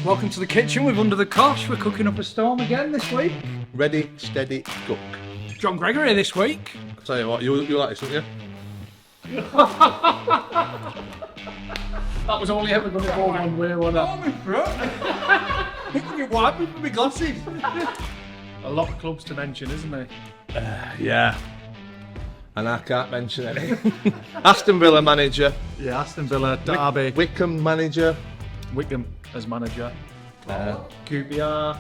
Welcome to the kitchen with Under the Cosh. We're cooking up a storm again this week. Ready, steady, cook. John Gregory this week. I'll tell you what, you like this, don't you? That was only ever going to go one way, wasn't it? Oh, my throat! You wipe me for my glasses. A lot of clubs to mention, isn't there? Yeah. And I can't mention any. Aston Villa manager. Yeah, Aston Villa, Derby. Wickham manager. Wickham as manager. QPR.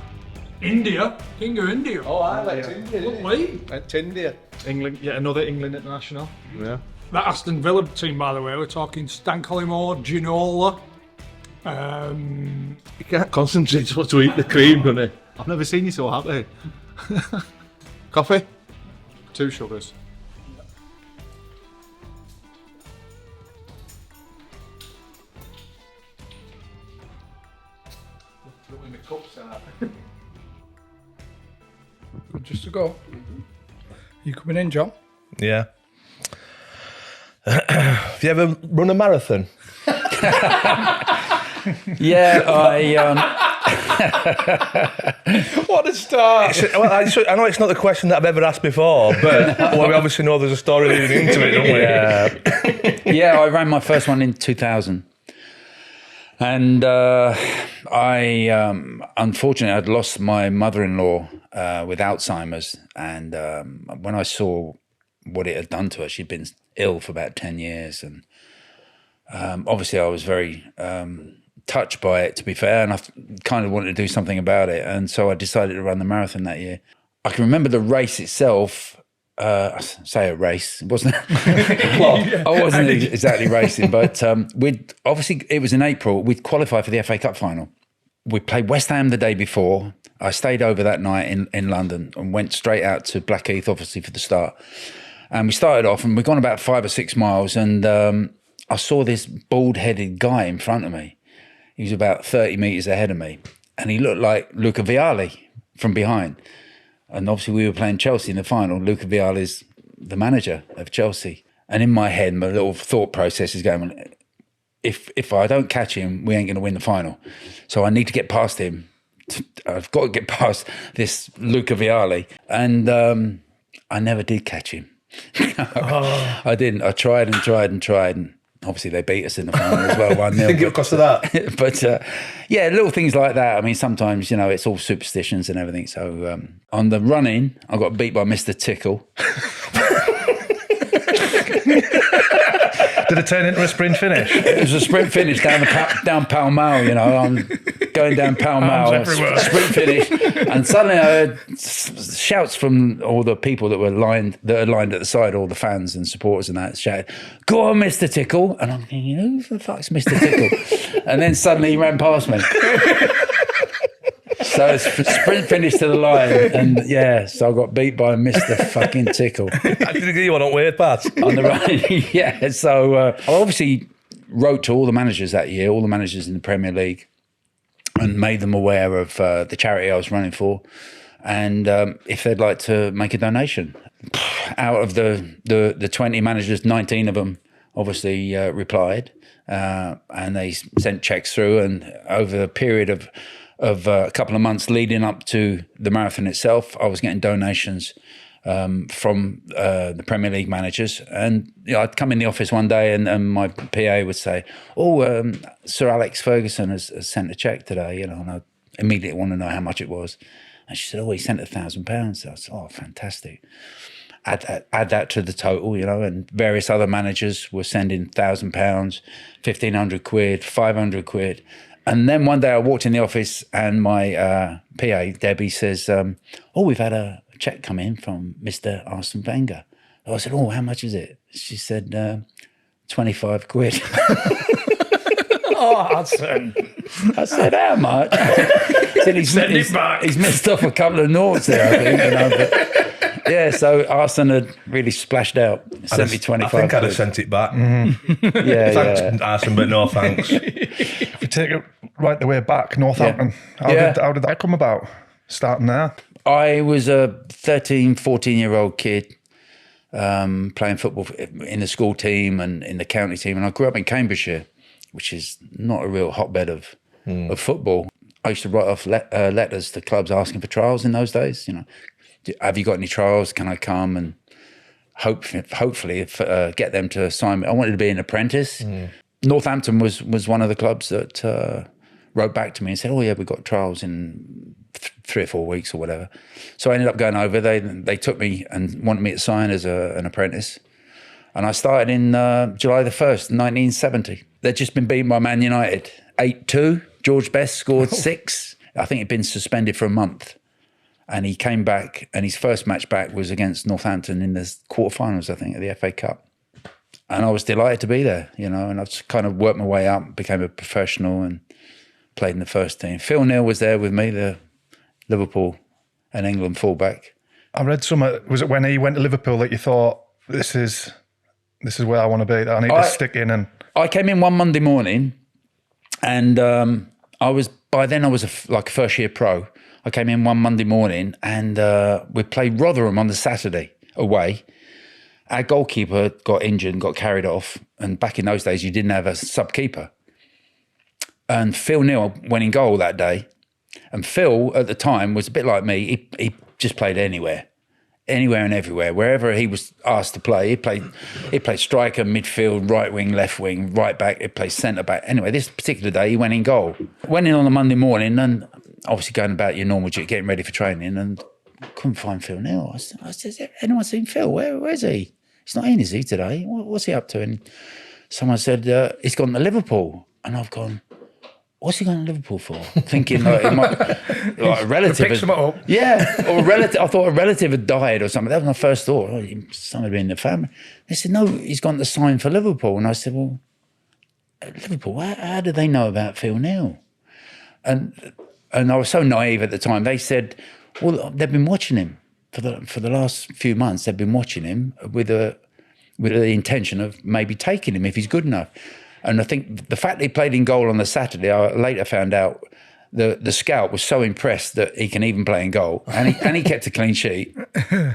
India. King of India. Oh, I went to India, didn't Lovely. Went to India. England, yet another England international. Yeah. That Aston Villa team, by the way, we're talking Stan Collymore, Ginola. You can't concentrate just to eat the cream, can you? I've never seen you so happy. Coffee? 2 sugars. Just to go. You coming in, John? Yeah. Have you ever run a marathon? Yeah, What a start! Well, I know it's not the question that I've ever asked before, but well, we obviously know there's a story leading into it, don't we? Yeah, I ran my first one in 2000. And unfortunately, I'd lost my mother-in-law with Alzheimer's. And when I saw what it had done to her, she'd been ill for about 10 years. And obviously, I was very touched by it, to be fair. And I kind of wanted to do something about it. And so I decided to run the marathon that year. I can remember the race itself. I say a race, it wasn't. I wasn't exactly racing, but we'd obviously, it was in April. We'd qualified for the FA Cup final. We played West Ham the day before. I stayed over that night in London and went straight out to Blackheath, obviously for the start. And we started off, and we'd gone about 5 or 6 miles, and I saw this bald-headed guy in front of me. He was about 30 metres ahead of me, and he looked like Luca Vialli from behind. And obviously we were playing Chelsea in the final. Luca Vialli's the manager of Chelsea. And in my head, my little thought process is going, if I don't catch him, we ain't going to win the final. So I need to get past him. I've got to get past this Luca Vialli. And I never did catch him. I didn't. I tried and tried and tried. And obviously they beat us in the final as well, 1-0. Think it'll cost of that? But yeah, little things like that. I mean, sometimes, you know, it's all superstitions and everything. So on the running, I got beat by Mr. Tickle. Did it turn into a sprint finish? It was a sprint finish down Pall Mall, you know. I'm going down Pall Mall, sprint finish. And suddenly I heard shouts from all the people that are lined at the side, all the fans and supporters and that, shouted, "Go on, Mr. Tickle." And I'm thinking, who the fuck's Mr. Tickle? And then suddenly he ran past me. So it's sprint finish to the line, and yeah, so I got beat by Mr. fucking Tickle. I didn't give you one on weird parts. On the run, yeah. So I obviously wrote to all the managers that year, all the managers in the Premier League, and made them aware of the charity I was running for, and if they'd like to make a donation. Out of the 20 managers, 19 of them obviously replied, and they sent checks through, and over a period of a couple of months leading up to the marathon itself, I was getting donations from the Premier League managers. And you know, I'd come in the office one day and my PA would say, "Oh, Sir Alex Ferguson has sent a cheque today," you know, and I immediately want to know how much it was. And she said, "Oh, he sent £1,000. So I said, "Oh, fantastic." Add that to the total, you know, and various other managers were sending £1,000, 1,500 quid, 500 quid. And then one day I walked in the office and my PA, Debbie, says, "Oh, we've had a cheque come in from Mr. Arsene Wenger." I said, "Oh, how much is it?" She said, 25 quid. Oh, Arsene. I said, "How much?" I said, he's missed off a couple of noughts there, I think. You know, but yeah, so Arsene had really splashed out. Sent me 25 I think I'd quid. have sent it back. Mm-hmm. Yeah, thanks, Arsene, but no thanks. If we take it right the way back, Northampton, how did that come about? Starting there? I was a 13, 14-year-old kid playing football in the school team and in the county team. And I grew up in Cambridgeshire, which is not a real hotbed of football. I used to write off letters to clubs asking for trials in those days. You know, have you got any trials? Can I come and hopefully get them to sign me? I wanted to be an apprentice. Northampton was one of the clubs that wrote back to me and said, "Oh yeah, we've got trials in 3 or 4 weeks or whatever." So I ended up going over. They took me and wanted me to sign as an apprentice. And I started in July the 1st, 1970. They'd just been beaten by Man United, 8-2. George Best scored 6. I think he'd been suspended for a month. And he came back, and his first match back was against Northampton in the quarterfinals, I think, of the FA Cup. And I was delighted to be there, you know, and I've just kind of worked my way up, became a professional and played in the first team. Phil Neal was there with me, the Liverpool and England fullback. I read was it when he went to Liverpool that you thought, this is where I want to be, that I need to stick in? And I came in one Monday morning, and by then I was like a first year pro. I came in one Monday morning, and we played Rotherham on the Saturday away. Our goalkeeper got injured and got carried off, and back in those days you didn't have a sub-keeper. And Phil Neal went in goal that day, and Phil at the time was a bit like me. He just played anywhere and everywhere. Wherever he was asked to play, he played striker, midfield, right wing, left wing, right back, he played centre back. Anyway, this particular day he went in goal. Went in on a Monday morning and obviously going about your normal duty, getting ready for training, and couldn't find Phil Neal. I said, anyone seen Phil? Where is he? He's not in, is he, today? What's he up to? And someone said, he's gone to Liverpool. And I've gone, what's he going to Liverpool for? Thinking like, it might, like a relative. Picks him up. Yeah, or a relative. I thought a relative had died or something. That was my first thought. Oh, somebody in the family. They said, no, he's gone to sign for Liverpool. And I said, well, Liverpool, how do they know about Phil Neal? And I was so naive at the time. They said, well, they've been watching him for the last few months. They've been watching him with the intention of maybe taking him if he's good enough. And I think the fact that he played in goal on the Saturday, I later found out the scout was so impressed that he can even play in goal, and he kept a clean sheet.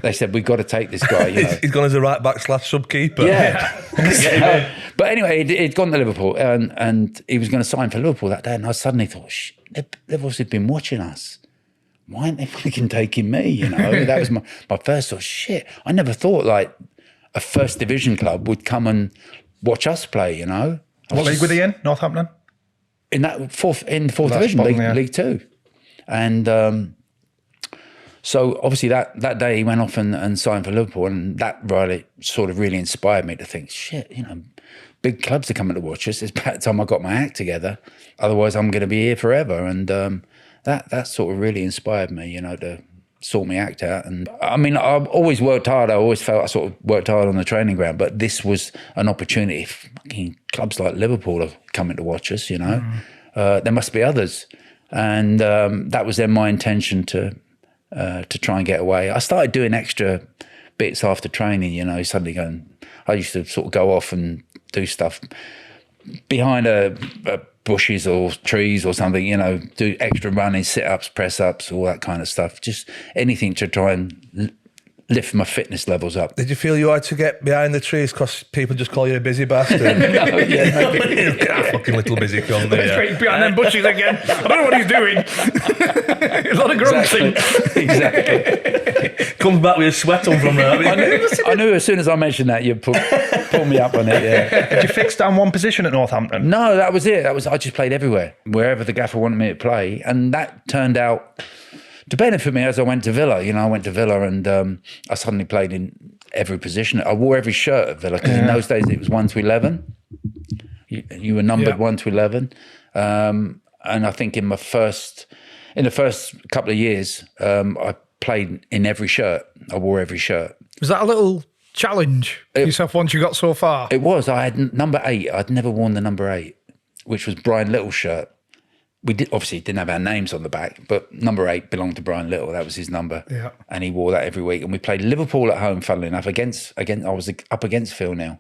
They said, we've got to take this guy. You know. He's gone as a right back / sub-keeper. Yeah. But anyway, he'd gone to Liverpool, and he was going to sign for Liverpool that day. And I suddenly thought, they've obviously been watching us. Why aren't they fucking taking me? You know, that was my first thought. Shit, I never thought like a first division club would come and watch us play. You know, what league were they in? Northampton. In that fourth division, League Two, and so obviously that day he went off and signed for Liverpool, and that really inspired me to think, shit, you know, big clubs are coming to watch us. It's about time I got my act together, otherwise I'm going to be here forever. And that sort of really inspired me, you know, to sort my act out. And I mean, I've always worked hard. I always felt I sort of worked hard on the training ground, but this was an opportunity. Fucking clubs like Liverpool are coming to watch us, you know. There must be others. And that was then my intention to try and get away. I started doing extra bits after training, you know, suddenly I used to sort of go off and do stuff behind a bushes or trees or something, you know, do extra running, sit-ups, press-ups, all that kind of stuff. Just anything to try and lift my fitness levels up. Did you feel you had to get behind the trees because people just call you a busy bastard? No, yeah, maybe. Fucking little busy cunt. Straight behind them bushes again. I don't know what he's doing. A lot of grunting. Exactly. Comes back with a sweat on from there. I knew as soon as I mentioned that, you'd pull me up on it, yeah. Did you fix down one position at Northampton? No, that was it. I just played everywhere, wherever the gaffer wanted me to play. And that turned out to benefit me as I went to Villa. You know, I went to Villa and I suddenly played in every position. I wore every shirt at Villa because in those days it was 1 to 11. You were numbered 1 to 11. And I think in the first couple of years, I played in every shirt. I wore every shirt. Was that a little challenge for yourself once you got so far? It was. I had number 8. I'd never worn the number 8, which was Brian Little's shirt. We obviously didn't have our names on the back, but number 8 belonged to Brian Little. That was his number. Yeah. And he wore that every week. And we played Liverpool at home, funnily enough, I was up against Phil Neal.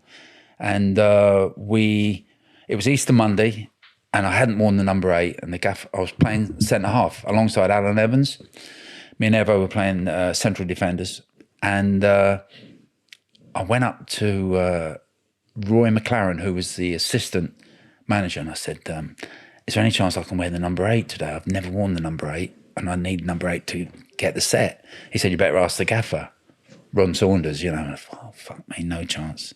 And it was Easter Monday, and I hadn't worn the number 8, and I was playing centre-half alongside Alan Evans. Me and Evo were playing central defenders. And I went up to Roy McLaren, who was the assistant manager, and I said, is there any chance I can wear the number 8 today? I've never worn the number 8 and I need number 8 to get the set. He said, you better ask the gaffer, Ron Saunders, you know. And I thought, oh, fuck me, no chance.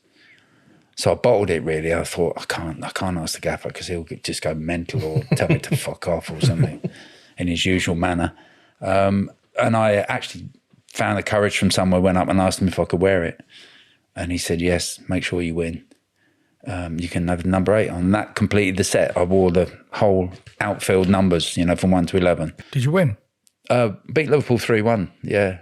So I bottled it really. I thought, I can't ask the gaffer because he'll just go mental or tell me to fuck off or something in his usual manner. And I actually found the courage from somewhere, went up and asked him if I could wear it. And he said, yes, make sure you win. You can have number 8 on. That completed the set. I wore the whole outfield numbers, you know, from 1 to 11. Did you win? Beat Liverpool 3-1, yeah.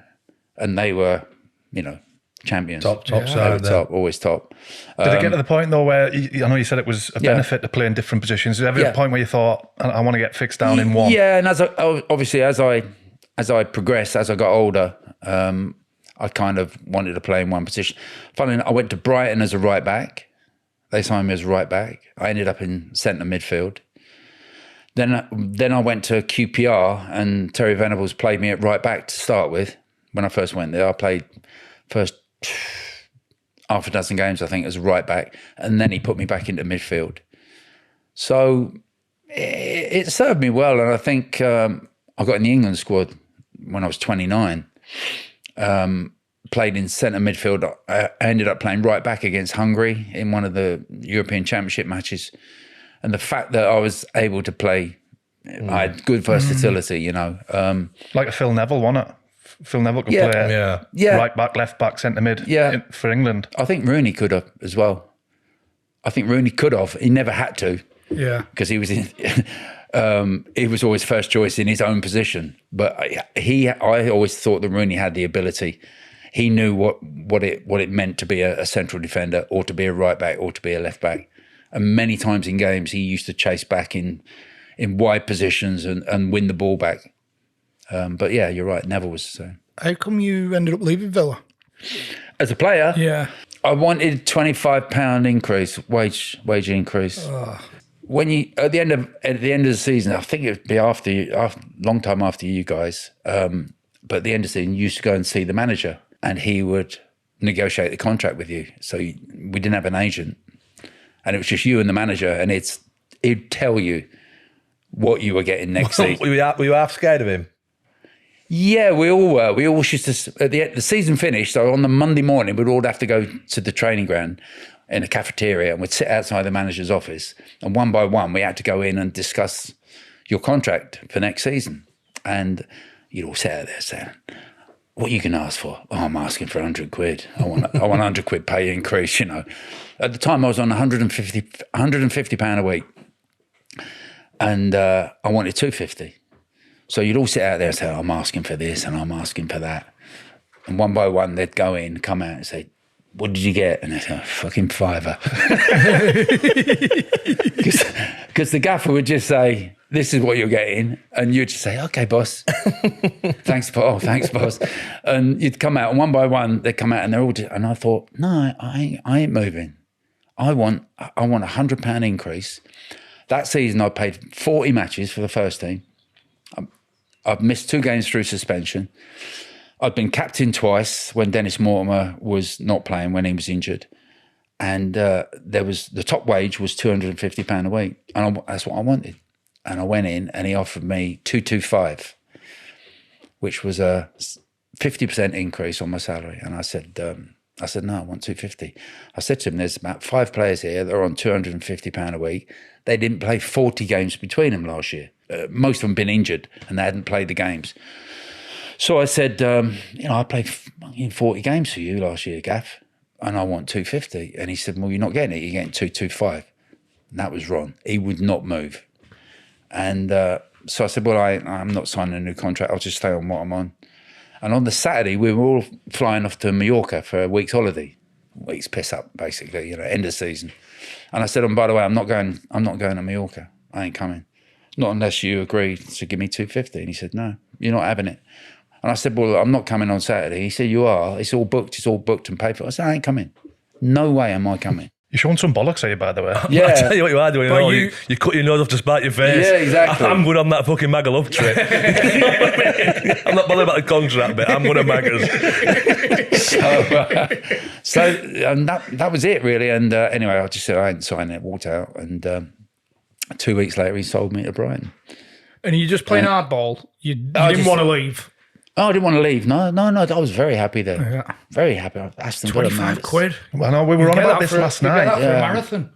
And they were, you know, champions. Top They were side. top, always top. Did it get to the point, though, where I know you said it was a benefit to play in different positions? Did it ever get to the point where you thought, I want to get fixed down in one? Yeah, and obviously as I progressed, as I got older, I kind of wanted to play in one position. Funnily enough, I went to Brighton as a right back. They signed me as a right back. I ended up in centre midfield. Then I went to QPR and Terry Venables played me at right back to start with. When I first went there, I played first half a dozen games, I think, as a right back, and then he put me back into midfield. So it served me well, and I think I got in the England squad when I was 29. Played in centre midfield. I ended up playing right back against Hungary in one of the European Championship matches. And the fact that I was able to play, I had good versatility, you know. Like a Phil Neville, wasn't it? Phil Neville could play right back, left back, centre mid for England. I think Rooney could have as well. I think Rooney could have. He never had to. Yeah. Because he was in... he was always first choice in his own position. But I always thought that Rooney had the ability. He knew what it meant to be a central defender or to be a right back or to be a left back. And many times in games, he used to chase back in wide positions and win the ball back. But yeah, you're right. Neville was the same. How come you ended up leaving Villa? As a player, Yeah. I wanted £25 increase, wage increase. When you at the end of the season, I think it would be after long time after you guys. But at the end of the season, you used to go and see the manager, and he would negotiate the contract with you. So we didn't have an agent, and it was just you and the manager, and he'd tell you what you were getting next season. Were you half scared of him? Yeah, we all were. We all used to, at the season finished, so on the Monday morning, we'd all have to go to the training ground in a cafeteria, and we'd sit outside the manager's office, and one by one, we had to go in and discuss your contract for next season. And you'd all sit out there saying, what are you going to ask for? Oh, I'm asking for 100 quid. I want 100 quid pay increase, you know. At the time, I was on £150 a week, and I wanted 250. So you'd all sit out there and say, I'm asking for this and I'm asking for that. And one by one, they'd go in, come out and say, what did you get? And they'd say, fucking £5. Because the gaffer would just say, this is what you're getting. And you'd just say, okay, boss. Thanks, boss. And you'd come out, and one by one, they'd come out and they're all just, and I thought, no, I ain't moving. I want £100 increase. That season, I played 40 matches for the first team. I've missed 2 games through suspension. I'd been captain twice when Dennis Mortimer was not playing, when he was injured. And the top wage was £250 a week. And that's what I wanted. And I went in and he offered me 225, which was a 50% increase on my salary. And I said, no, I want 250. I said to him, there's about 5 players here that are on £250 a week. They didn't play 40 games between them last year. Most of them been injured and they hadn't played the games. So I said, I played 40 games for you last year, Gaff, and I want 250. And he said, well, you're not getting it. You're getting 225. And that was Ron. He would not move. And so I said, well, I'm not signing a new contract. I'll just stay on what I'm on. And on the Saturday, we were all flying off to Mallorca for a week's holiday. Week's piss up, basically, end of season. And I said, by the way, I'm not going to Mallorca. I ain't coming. Not unless you agree to give me 250. And he said, no, you're not having it. And I said, well, I'm not coming on Saturday. He said, you are. It's all booked and paid for. I said, I ain't coming. No way am I coming. You're showing some bollocks here, by the way. Yeah. I tell you what you are doing. You cut your nose off to spite your face. Yeah, exactly. I'm going on that fucking Magaluf trip. You know what I mean? I'm not bothered about the contract bit. I'm going to Maggers. So that was it, really. And anyway, I just said I ain't signing it, walked out. And 2 weeks later, he sold me to Brighton. And you just playing hardball. You didn't want to leave. Oh, I didn't want to leave. No. I was very happy there. Yeah. Very happy. Aston Villa, 25 quid. Well, no, we were on about this last night. Get that for a marathon.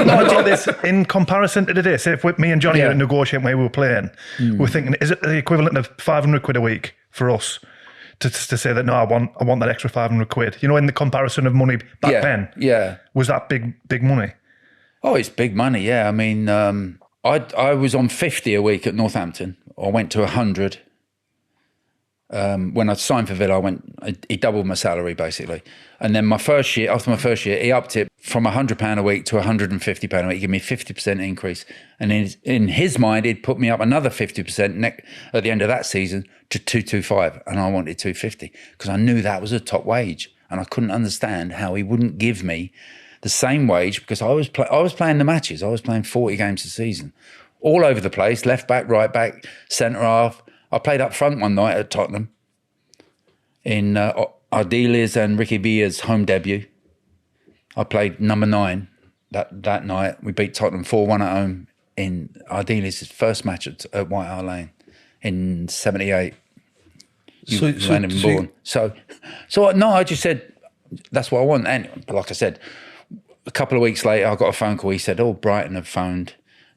No, I this in comparison to today. Say if me and Johnny were negotiating where we were playing, we were thinking, is it the equivalent of 500 quid a week for us to say that? No, I want that extra 500 quid. You know, in the comparison of money back then. Yeah. Was that big money? Oh, it's big money. Yeah. I mean, I was on 50 a week at Northampton. I went to 100. When I signed for Villa, he doubled my salary basically. And then after my first year, he upped it from £100 a week to £150 a week. He gave me a 50% increase. And in his mind, he'd put me up another 50% at the end of that season to 225. And I wanted 250 because I knew that was a top wage. And I couldn't understand how he wouldn't give me the same wage because I was playing the matches. I was playing 40 games a season, all over the place, left back, right back, centre half. I played up front one night at Tottenham in Ardelia's and Ricky Villa's home debut. I played number 9 that night. We beat Tottenham 4-1 at home in Ardelia's first match at White Hart Lane in '78. You weren't even born. So I just said, that's what I want. And like I said, a couple of weeks later, I got a phone call. He said, Brighton have phoned.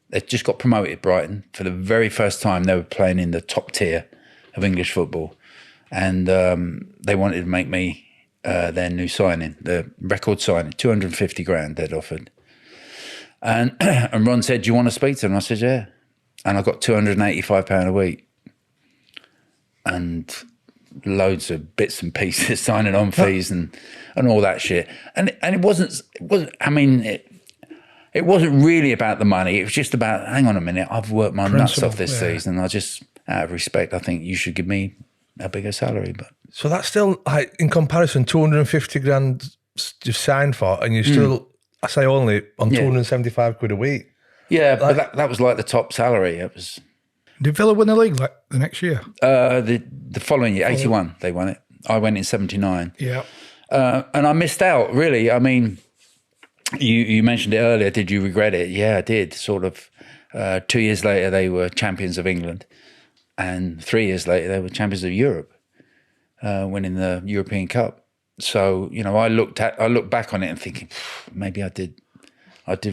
They just got promoted, Brighton. For the very first time, they were playing in the top tier of English football. And they wanted to make me their new signing, the record signing, 250 grand they'd offered. And Ron said, do you want to speak to them? I said, yeah. And I got £285 a week. And loads of bits and pieces, signing on fees and all that shit. And it wasn't I mean, it wasn't really about the money. It was just about, hang on a minute, I've worked my nuts off this season. I just, out of respect, I think you should give me a bigger salary. But so that's still, like, in comparison, 250 grand you've signed for, and you still, I say only, on 275 quid a week. Yeah, like, but that was like the top salary. It was. Did Villa win the league like the next year? The following year, 81, they won it. I went in 79. Yeah. And I missed out, really. I mean, you mentioned it earlier. Did you regret it? Yeah, I did. Sort of 2 years later, they were champions of England. And 3 years later, they were champions of Europe, winning the European Cup. So, you know, I look back on it and thinking, maybe I did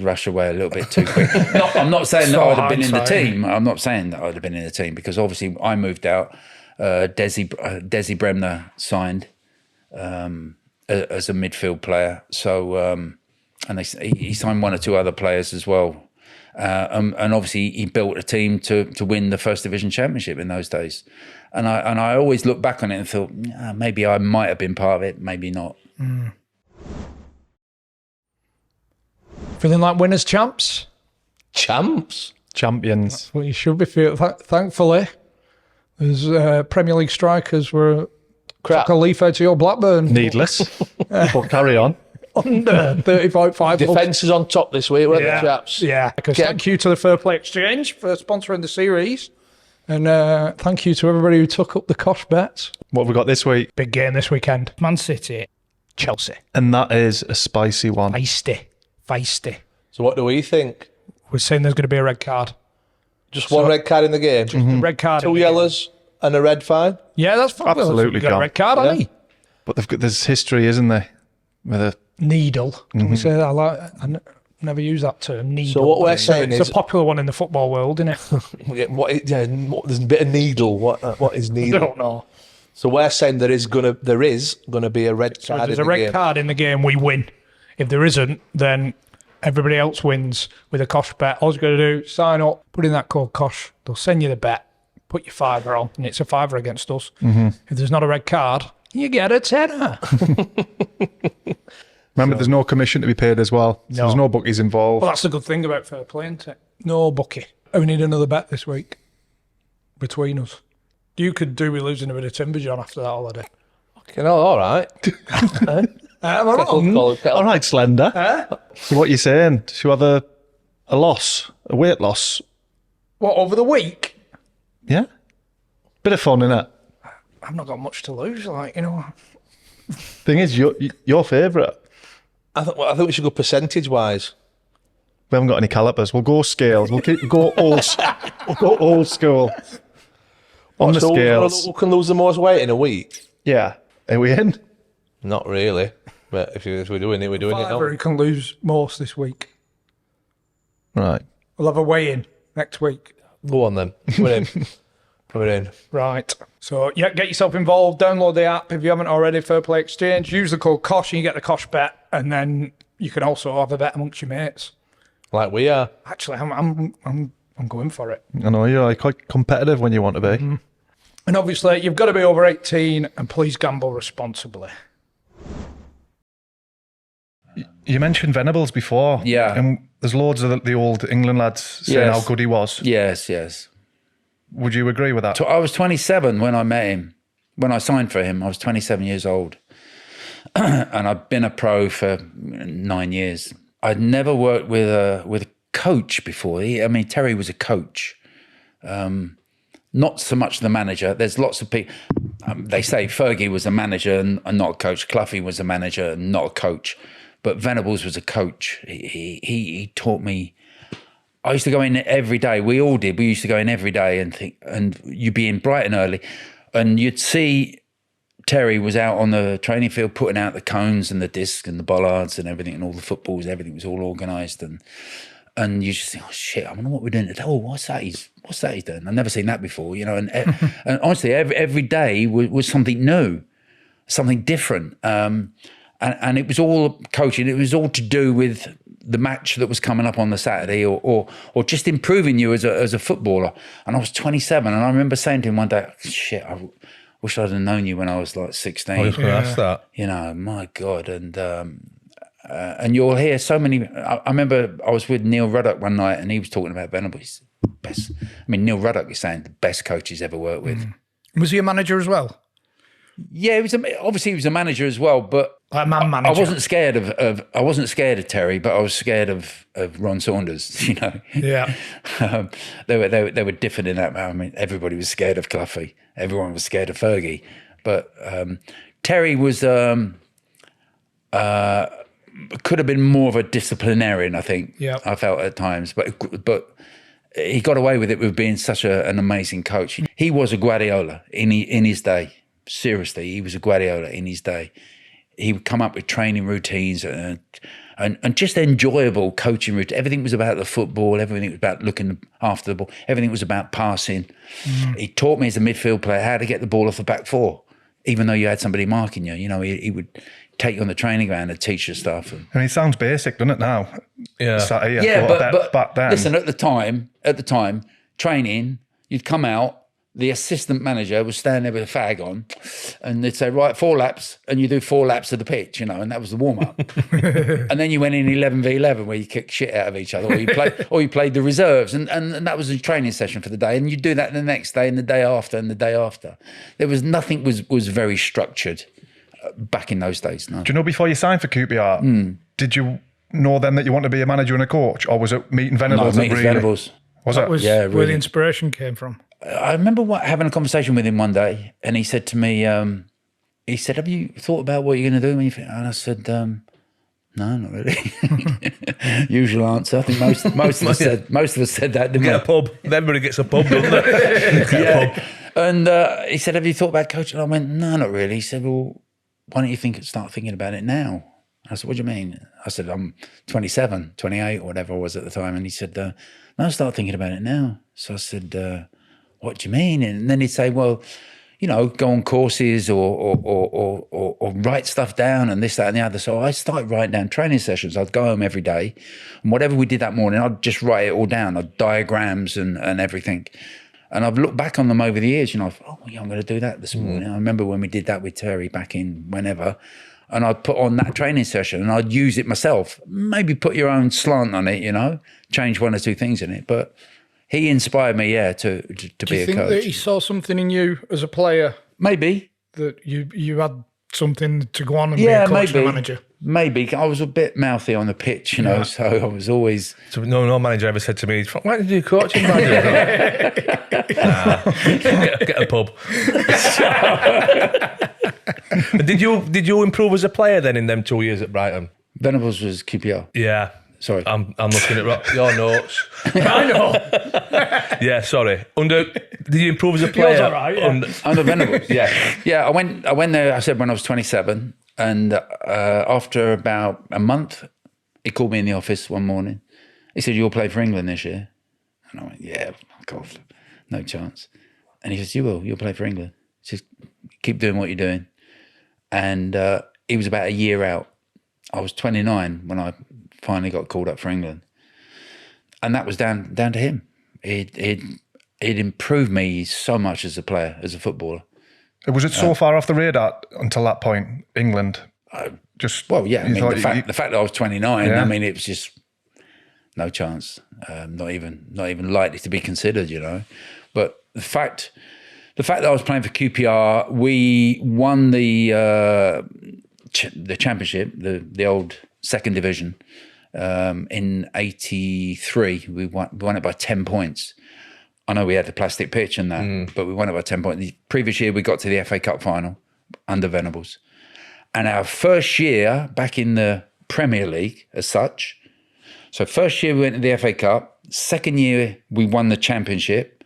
rush away a little bit too quick. I'm not saying that I'd have been in the team. I'm not saying that I'd have been in the team because obviously I moved out. Desi Bremner signed as a midfield player. So, and he signed one or two other players as well. And obviously he built a team to win the First Division Championship in those days. And I always look back on it and thought, maybe I might have been part of it, maybe not. Mm. Feeling like winners, champs? Champions. That's what you should be feeling. Thankfully, there's Premier League strikers were took a leaf out to your Blackburn. Needless. But carry on. Under 30.5. Defence is on top this week, weren't they, chaps? Yeah. Thank you to the Fairplay Exchange for sponsoring the series. And thank you to everybody who took up the Cosh bets. What have we got this week? Big game this weekend. Man City, Chelsea. And that is a spicy one. Feisty. So what do we think? We're saying there's going to be a red card. Just one red card in the game? Just a red card. 2 yellows and a red fine? Yeah, that's fine. Absolutely. Got a red card, haven't he? But there's history, isn't there? With a needle. Can we say that? I never use that term, needle. So what we're saying is... It's a popular one in the football world, isn't it? There's a bit of needle. What is needle? I don't know. So we're saying there is gonna be a red card. If there's a red card in the game, we win. If there isn't, then everybody else wins with a Cosh bet. All you've got to do, sign up, put in that code Cosh. They'll send you the bet, put your $5 on, and it's a $5 against us. Mm-hmm. If there's not a red card, you get a tenner. Remember, there's no commission to be paid as well. So there's no bookies involved. Well, that's the good thing about fair play, isn't it? No bookie. We need another bet this week between us. You could do with losing a bit of timber, John, after that holiday. Okay, all right. Am I wrong? All right, Slender. So what are you saying? Should you have a loss, a weight loss? What, over the week? Yeah. Bit of fun, innit? I've not got much to lose, like, you know. Thing is, your favourite. I think we should go percentage-wise. We haven't got any calipers. We'll go scales. We'll go old. We'll go old school. On the So scales. who can lose the most weight in a week? Yeah. Are we in? Not really. But if we're doing it, we're doing it now. Fiver who can lose most this week. Right. We'll have a weigh-in next week. Go on then. We're in. We're in. Right. So, yeah, get yourself involved. Download the app if you haven't already. Fairplay Exchange. Use the code Cosh and you get the Cosh bet. And then you can also have a bet amongst your mates. Like we are. Actually, I'm going for it. I know you're quite competitive when you want to be. Mm-hmm. And obviously, you've got to be over 18 and please gamble responsibly. You mentioned Venables before. Yeah. And there's loads of the old England lads saying Yes. how good he was. Yes. Would you agree with that? So I was 27 when I met him. When I signed for him, I was 27 years old. And I'd been a pro for 9 years. I'd never worked with a coach before. Terry was a coach. Not so much the manager. There's lots of people. They say Fergie was a manager and not a coach. Cloughie was a manager and not a coach. But Venables was a coach. He taught me. I used to go in every day. We all did. We used to go in every day and you'd be in Brighton early, and you'd see Terry was out on the training field putting out the cones and the discs and the bollards and everything and all the footballs. Everything was all organised and you just think, oh shit, I wonder what we're doing today. Oh, what's that he's doing? I've never seen that before, And honestly, every day was something new, something different. And it was all coaching. It was all to do with the match that was coming up on the Saturday, or just improving you as a footballer. And I was 27, and I remember saying to him one day, "Shit, I wish I'd have known you when I was like 16." I was going to ask that. My God, and you'll hear so many. I remember I was with Neil Ruddock one night, and he was talking about Venables. Best. Neil Ruddock is saying the best coach he's ever worked with. Was he a manager as well? Yeah, obviously he was a manager as well, but Like man manager. I wasn't scared of Terry, but I was scared of Ron Saunders. Yeah. They were different in that. Everybody was scared of Cloughie. Everyone was scared of Fergie, but Terry was could have been more of a disciplinarian. I think. Yeah. I felt at times, but he got away with it with being such an amazing coach. He was a Guardiola in his day. Seriously, he was a Guardiola in his day. He would come up with training routines and just enjoyable coaching routines. Everything was about the football. Everything was about looking after the ball. Everything was about passing. He taught me as a midfield player how to get the ball off the back four, even though you had somebody marking you. He would take you on the training ground and teach you stuff. It sounds basic, doesn't it now? Yeah. But back then. Listen, at the time, training, you'd come out, the assistant manager was standing there with a fag on, and they'd say, right, 4 laps, and you do 4 laps of the pitch, and that was the warm-up. And then you went in 11v11 where you kicked shit out of each other, or you played the reserves, and that was a training session for the day, and you do that the next day and the day after and the day after. There was nothing was very structured back in those days. No. Do you know before you signed for QPR, did you know then that you wanted to be a manager and a coach, or was it meeting Venables? No, meeting Venables. Was That it? was Yeah, where really. the inspiration came from. I remember having a conversation with him one day, and he said to me, he said, "Have you thought about what you're going to do when you finish?" And I said, "No, not really." Usual answer. I think most of us said that. Didn't Get a we? pub. Everybody gets a pub, doesn't they? Get a pub. And he said, "Have you thought about coaching?" I went, "No, not really." He said, "Well, why don't you start thinking about it now?" I said, "What do you mean?" I said, "I'm 27, 28 or whatever I was at the time." And he said, "No, start thinking about it now." So I said, "What do you mean?" And then he'd say, "Well, go on courses or write stuff down and this, that, and the other." So I started writing down training sessions. I'd go home every day, and whatever we did that morning, I'd just write it all down. I'd diagrams and everything. And I've looked back on them over the years, I thought, I'm going to do that this morning. I remember when we did that with Terry back in whenever, and I'd put on that training session and I'd use it myself. Maybe put your own slant on it, change 1 or 2 things in it. But he inspired me, to be a coach. Do you think that he saw something in you as a player? Maybe. That you had something to go on and be a coach and a manager? Maybe. I was a bit mouthy on the pitch, so I was always... So no manager ever said to me, "Why did you do coaching, manager?" Get a pub. Did you improve as a player then in them 2 years at Brighton? Venables was QPR. Yeah. Sorry. I'm looking at your notes. I know. Yeah, sorry. Did you improve as a player? Yours all right, yeah. Under Venables, yeah. Yeah, I went there, I said, when I was 27. And after about a month, he called me in the office one morning. He said, "You'll play for England this year." And I went, "Yeah, fuck off. No chance." And he says, "You'll play for England. Just keep doing what you're doing." And he was about a year out. I was 29 when I finally got called up for England. And that was down to him. It improved me so much as a player, as a footballer. Was it so far off the radar until that point, England? Well, yeah. I mean, thought the fact that I was 29, Yeah. I mean, it was just no chance. Not even likely to be considered, you know. But the fact that I was playing for QPR, we won the championship, the old second division, in '83. We won it by 10 points. I know we had the plastic pitch and that, but we won it by 10 points. The previous year, we got to the FA Cup final under Venables. And our first year back in the Premier League as such, so first year we went to the FA Cup, second year we won the championship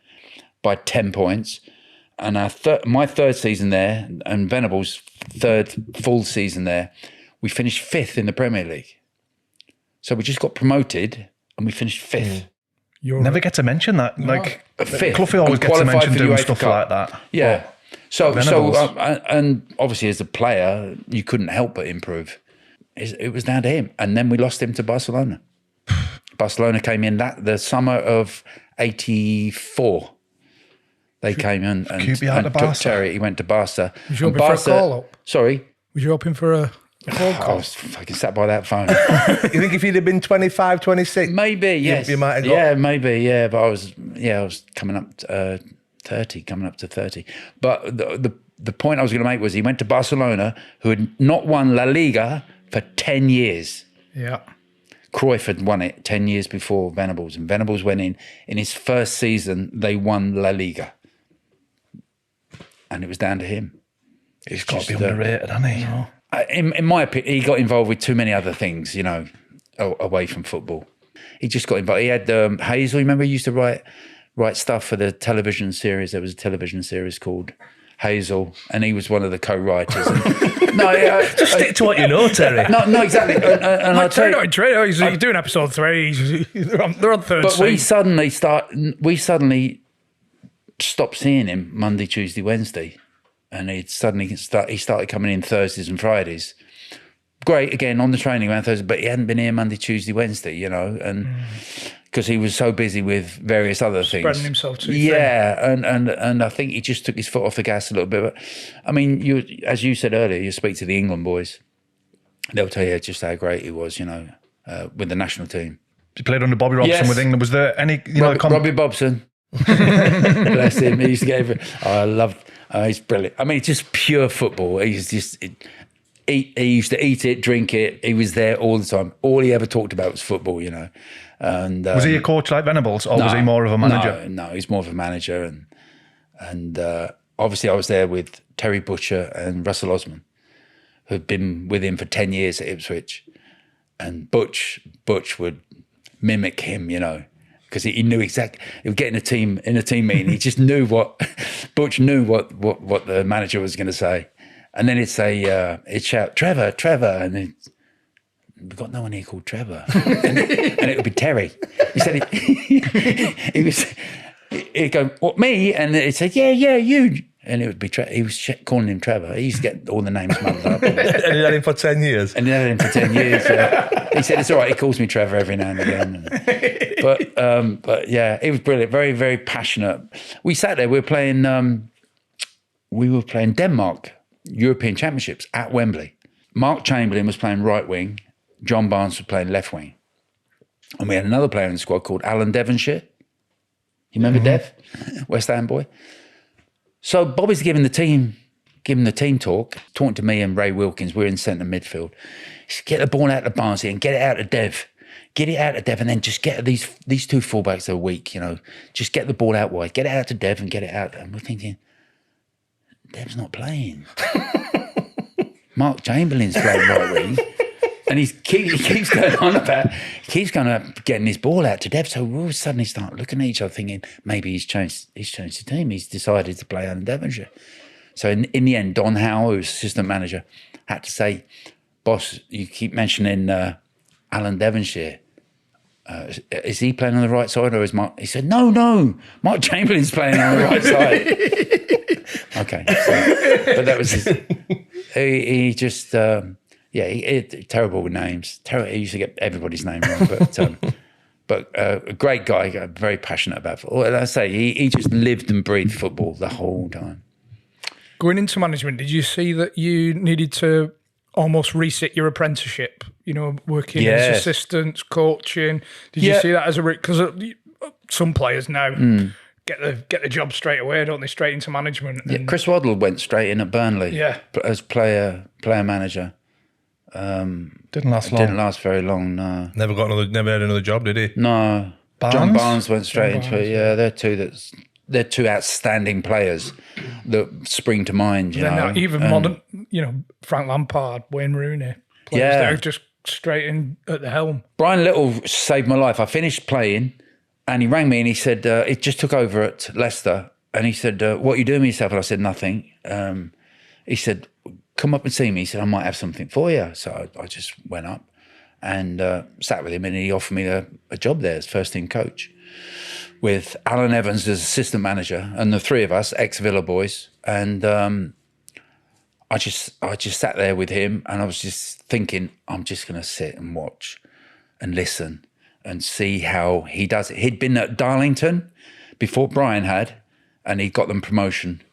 by 10 points, and my third season there, and Venables' third full season there, we finished fifth in the Premier League. So we just got promoted and we finished fifth. Never get to mention that. Like, Fifth. Cluffy always And gets to qualified mention for the doing UEFA stuff Cup. like that. Yeah. So Venables. and obviously as a player, you couldn't help but improve. It was down to him. And then we lost him to Barcelona. Barcelona came in the summer of '84. They came in and QPR to took Barca. Terry. He went to Barca. Was you And hoping for a call-up? Sorry? Was you hoping for a phone I call? was fucking sat by that phone. You think if you'd have been 25, 26? Maybe, yes. You might have got... Yeah, maybe, yeah. But I was coming up to 30. But the point I was going to make was he went to Barcelona, who had not won La Liga for 10 years. Yeah. Cruyff had won it 10 years before Venables, and Venables went in his first season, they won La Liga. And it was down to him. He's got to be underrated, hasn't he? In my opinion, he got involved with too many other things, you know, away from football. He just got involved. He had Hazel, remember he used to write stuff for the television series. There was a television series called Hazel, and he was one of the co-writers. Just stick to what you know, Terry. No, exactly. And I'll tell you, He's doing episode 3. They're on third but we season. suddenly stopped seeing him Monday, Tuesday, Wednesday, and he started coming in Thursdays and Fridays. Great, again on the training ground Thursday, but he hadn't been here Monday, Tuesday, Wednesday, you know, and because he was so busy with various other things, Spreading himself too thin. Yeah, and I think he just took his foot off the gas a little bit. But I mean, as you said earlier, you speak to the England boys, they'll tell you just how great he was, you know, with the national team. He played under Bobby Robson Yes. with England. Was there any, Robbie Bobson? Bless him. He used to get I loved. He's brilliant. I mean, it's just pure football. He's just. He used to eat it, drink it. He was there all the time. All he ever talked about was football, you know. And was he a coach like Venables, or was he more of a manager? No, he's more of a manager. And obviously, I was there with Terry Butcher and Russell Osman, who'd been with him for 10 years at Ipswich. And Butch would mimic him, you know, because he knew exactly. He would get in a team meeting. He just knew Butch knew what the manager was going to say. And then he'd shout, Trevor, and then we've got no one here called Trevor. and it would be Terry. He said, he'd go, what, me? And he'd say, yeah, you. And it would be he was calling him Trevor. He used to get all the names muddled up. And he had him for 10 years. And he had him for 10 years. He said, it's all right. He calls me Trevor every now and again. But yeah, it was brilliant. Very, very passionate. We sat there, we were playing Denmark European Championships at Wembley. Mark Chamberlain was playing right wing. John Barnes was playing left wing. And we had another player in the squad called Alan Devonshire. You remember Dev? West Ham boy. So Bobby's giving the team talk, talking to me and Ray Wilkins. We're in centre midfield. He said, get the ball out of Barnes here and get it out of Dev. Get it out of Dev, and then just get these two fullbacks that are weak, you know. Just get the ball out wide. Get it out to Dev and get it out. And we're thinking, Dev's not playing. Mark Chamberlain's playing right wing. And he keeps going on about, getting his ball out to depth. So we all suddenly start looking at each other thinking, maybe he's changed the team. He's decided to play Alan Devonshire. So in the end, Don Howe, who's assistant manager, had to say, boss, you keep mentioning Alan Devonshire. Is he playing on the right side or is Mark? He said, no, Mark Chamberlain's playing on the right side. Okay. So, but that was his, he just, terrible with names. He used to get everybody's name wrong, but a great guy, very passionate about football. Like I say, he just lived and breathed football the whole time. Going into management, did you see that you needed to almost reset your apprenticeship? You know, working as assistants, coaching. Did you see that as a because some players now get the job straight away, don't they? Straight into management. Yeah, Chris Waddle went straight in at Burnley. Yeah, as player manager. Didn't last long. Didn't last very long. No. Never had another job, did he? No. Barnes? John Barnes went straight into it. Yeah, they're two outstanding players that spring to mind. You know, not even modern. You know, Frank Lampard, Wayne Rooney. Players that are just straight in at the helm. Brian Little saved my life. I finished playing, and he rang me and he said it just took over at Leicester, and he said, "What are you doing with yourself?" And I said, "Nothing." He said, "Come up and see me." He said, "I might have something for you." So I just went up and sat with him, and he offered me a job there as first team coach with Alan Evans as assistant manager, and the three of us, ex-Villa boys. And I just sat there with him, and I was just thinking, I'm just going to sit and watch and listen and see how he does it. He'd been at Darlington before Brian had, and he got them promotion,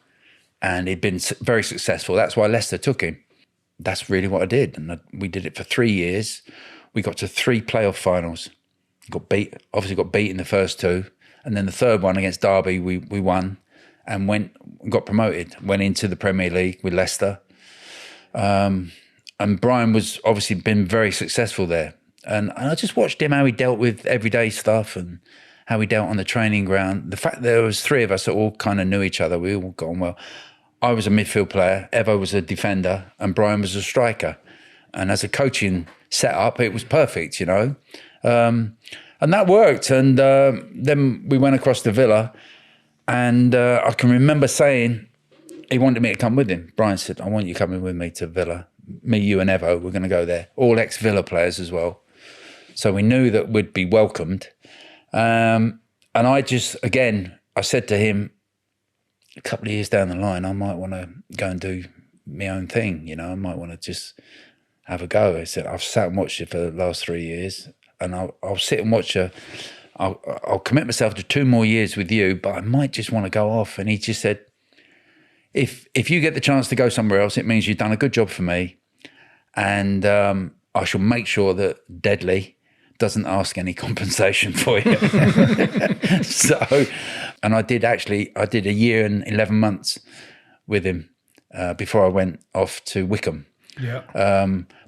and he'd been very successful. That's why Leicester took him. That's really what I did, and we did it for 3 years. We got to 3 playoff finals. Got beat in the first 2, and then the third one against Derby, we won and got promoted. Went into the Premier League with Leicester. And Brian was obviously been very successful there. And I just watched him, how he dealt with everyday stuff and how he dealt on the training ground. The fact that there was 3 of us that all kind of knew each other, we all got on well. I was a midfield player, Evo was a defender, and Brian was a striker. And as a coaching setup, it was perfect, you know. And that worked. And then we went across to Villa, and I can remember saying, he wanted me to come with him. Brian said, "I want you coming with me to Villa. Me, you and Evo, we're going to go there." All ex-Villa players as well. So we knew that we'd be welcomed. And I said to him, a couple of years down the line, I might want to go and do my own thing. You know, I might want to just have a go. I said, I've sat and watched you for the last 3 years, and I'll sit and watch you. I'll commit myself to 2 more years with you, but I might just want to go off. And he just said, if you get the chance to go somewhere else, it means you've done a good job for me. And I shall make sure that Deadly doesn't ask any compensation for you. So, and I did a year and 11 months with him before I went off to Wickham. Yeah.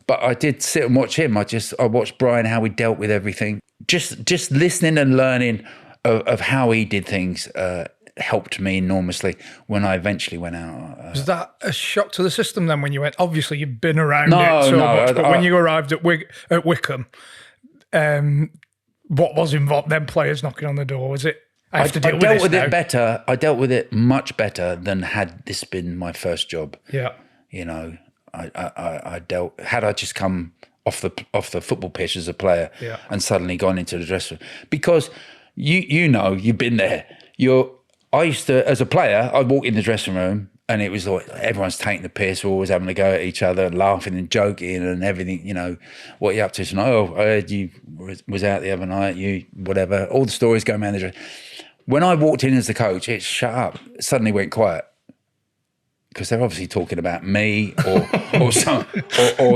But I did sit and watch him. I watched Brian, how he dealt with everything. Just listening and learning of how he did things helped me enormously when I eventually went out. Was that a shock to the system then when you went? Obviously, you've been around it so much, but when you arrived at Wickham, what was involved? Them players knocking on the door, was it? I dealt with it better. I dealt with it much better than had this been my first job. Yeah, you know, I dealt. Had I just come off the football pitch as a player, and suddenly gone into the dressing room, because you know, you've been there. I used to, as a player, I'd walk in the dressing room and it was like everyone's taking the piss, we're always having a go at each other, laughing and joking and everything, you know, what are you up to tonight? Oh, I heard you was out the other night, you, whatever, all the stories going around the dressing room. When I walked in as the coach, it shut up. It suddenly went quiet. Because they're obviously talking about me or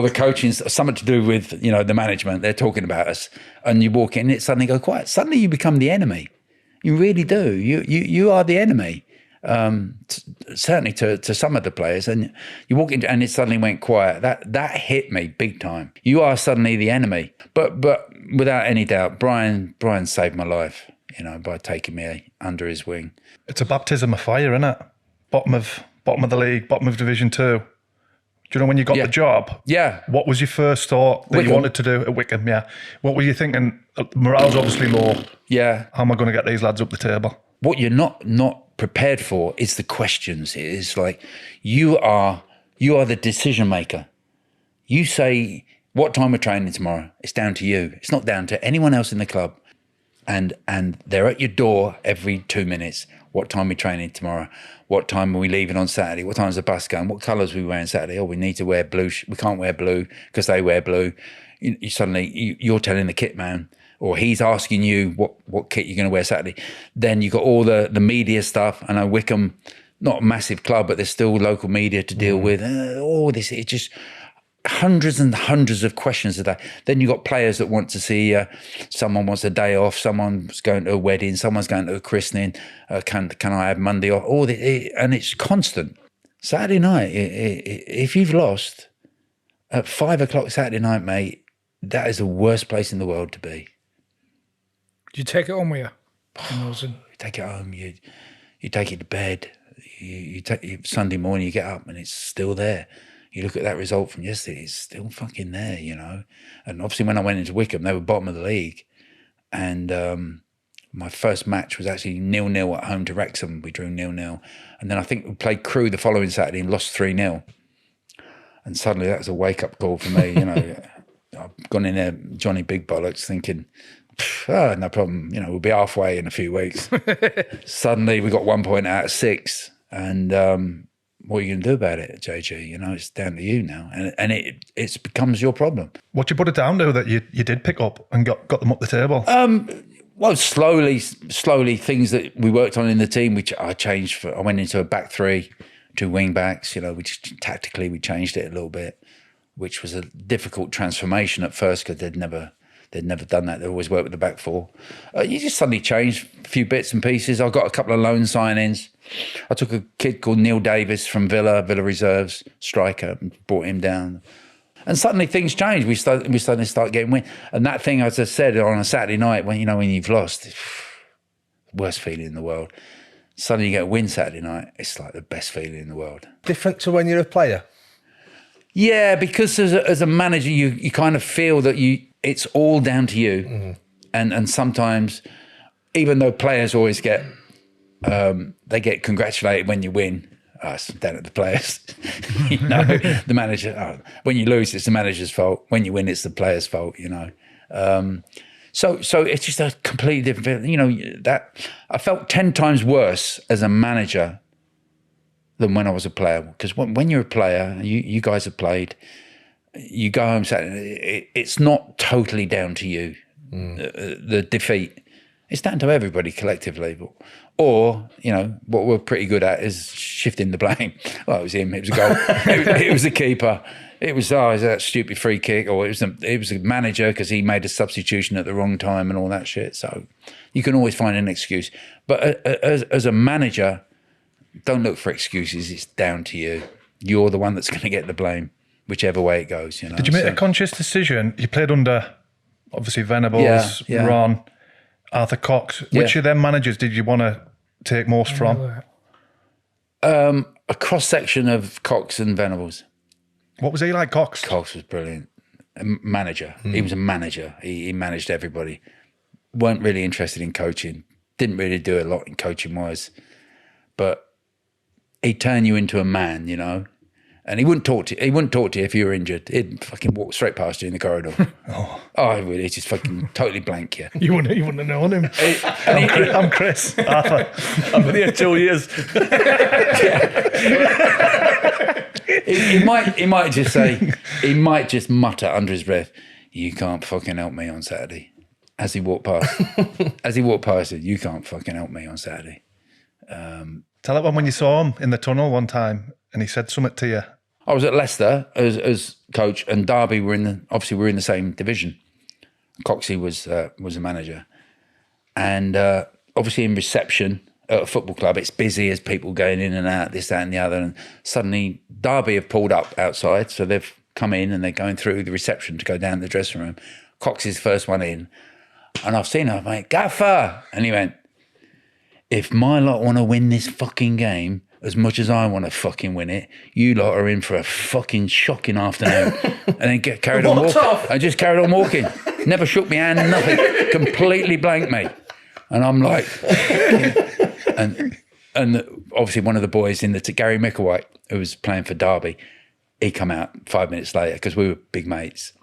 the coaching, something to do with, you know, the management. They're talking about us. And you walk in, it suddenly go quiet. Suddenly you become the enemy. You really do. You are the enemy, certainly to some of the players. And you walk in and it suddenly went quiet. That hit me big time. You are suddenly the enemy. But without any doubt, Brian saved my life, you know, by taking me under his wing. It's a baptism of fire, isn't it? Bottom of the league, bottom of Division 2. Do you know when you got the job? Yeah. What was your first thought that you wanted to do at Wickham? Yeah. What were you thinking? Morale's obviously low. Yeah. How am I going to get these lads up the table? What you're not prepared for is the questions. It is like you are the decision maker. You say what time we're training tomorrow. It's down to you. It's not down to anyone else in the club. And they're at your door every 2 minutes. What time are we training tomorrow? What time are we leaving on Saturday? What time's the bus going? What colours are we wearing Saturday? Oh, we need to wear blue. We can't wear blue because they wear blue. You're telling the kit man, or he's asking you what kit you're going to wear Saturday. Then you got all the media stuff. I know Wickham, not a massive club, but there's still local media to deal with. It's just hundreds and hundreds of questions a day. Then you got players that want to see someone wants a day off, someone's going to a wedding, someone's going to a christening. Can I have Monday off? And it's constant. Saturday night, if you've lost at 5 o'clock Saturday night, mate, that is the worst place in the world to be. Did you take it on with you? You take it home. You take it to bed. You take Sunday morning. You get up and it's still there. You look at that result from yesterday, it's still fucking there, you know. And obviously when I went into Wickham, they were bottom of the league. And my first match was actually 0-0 at home to Wrexham. We drew 0-0. And then I think we played Crewe the following Saturday and lost 3-0. And suddenly that was a wake-up call for me, you know. I've gone in there, Johnny Big Bollocks, thinking, no problem, you know, we'll be halfway in a few weeks. Suddenly we got 1 point out of 6. And what are you going to do about it, JG? You know, it's down to you now. And it becomes your problem. What you put it down to that you did pick up and got them up the table? Well, slowly, things that we worked on in the team, which I changed. I went into a back three, 2 wing backs, you know, which tactically we changed it a little bit, which was a difficult transformation at first because they'd never done that. They always worked with the back four. You just suddenly change a few bits and pieces. I got a couple of loan signings. I took a kid called Neil Davis from Villa Reserves, striker, and brought him down. And suddenly things changed. We suddenly start getting win. And that thing, as I said, on a Saturday night, when you've lost, worst feeling in the world. Suddenly you get a win Saturday night. It's like the best feeling in the world. Different to when you're a player? Yeah, because as a manager, you kind of feel that it's all down to you. Mm-hmm. And sometimes, even though players always get they get congratulated when you win. It's down at the players. You know, the manager. When you lose, it's the manager's fault. When you win, it's the player's fault. You know, so it's just a completely different feeling. You know, that I felt 10 times worse as a manager than when I was a player. Because when you're a player, you guys have played. You go home Saturday. It's not totally down to you. The defeat. It's down to everybody collectively. Or, you know, what we're pretty good at is shifting the blame. Well, it was him. It was a goal. it was the keeper. It was that stupid free kick. Or it was a manager because he made a substitution at the wrong time and all that shit. So you can always find an excuse. But as a manager, don't look for excuses. It's down to you. You're the one that's going to get the blame, whichever way it goes. You know. Did you make a conscious decision? You played under, obviously, Venables, Ron, Arthur Cox. Which of them managers did you want to take most from? A cross-section of Cox and Venables. What was he like, Cox? Cox was brilliant. A manager. He was a manager. He managed everybody. Weren't really interested in coaching. Didn't really do a lot in coaching-wise. But he'd turn you into a man, you know. And he wouldn't talk to you if you were injured. He'd fucking walk straight past you in the corridor. He would. He'd just fucking totally blank you. You wouldn't have known him. I'm Chris. Arthur. I've been here 2 years. He might just say, he might just mutter under his breath, "You can't fucking help me on Saturday." As he walked past, you can't fucking help me on Saturday. Tell that one when you saw him in the tunnel one time and he said something to you. I was at Leicester as coach, and Derby were in the same division. Coxey was a manager, and obviously in reception at a football club, it's busy as people going in and out, this, that, and the other. And suddenly Derby have pulled up outside, so they've come in and they're going through the reception to go down the dressing room. Coxey's the first one in, and I've seen her, mate, Gaffer, and he went, "If my lot want to win this fucking game, as much as I want to fucking win it, you lot are in for a fucking shocking afternoon. And then carried on walking. I just carried on walking. Never shook my hand, nothing. Completely blanked me. And I'm like, and obviously one of the boys in Gary Micklewhite, who was playing for Derby, he come out 5 minutes later because we were big mates.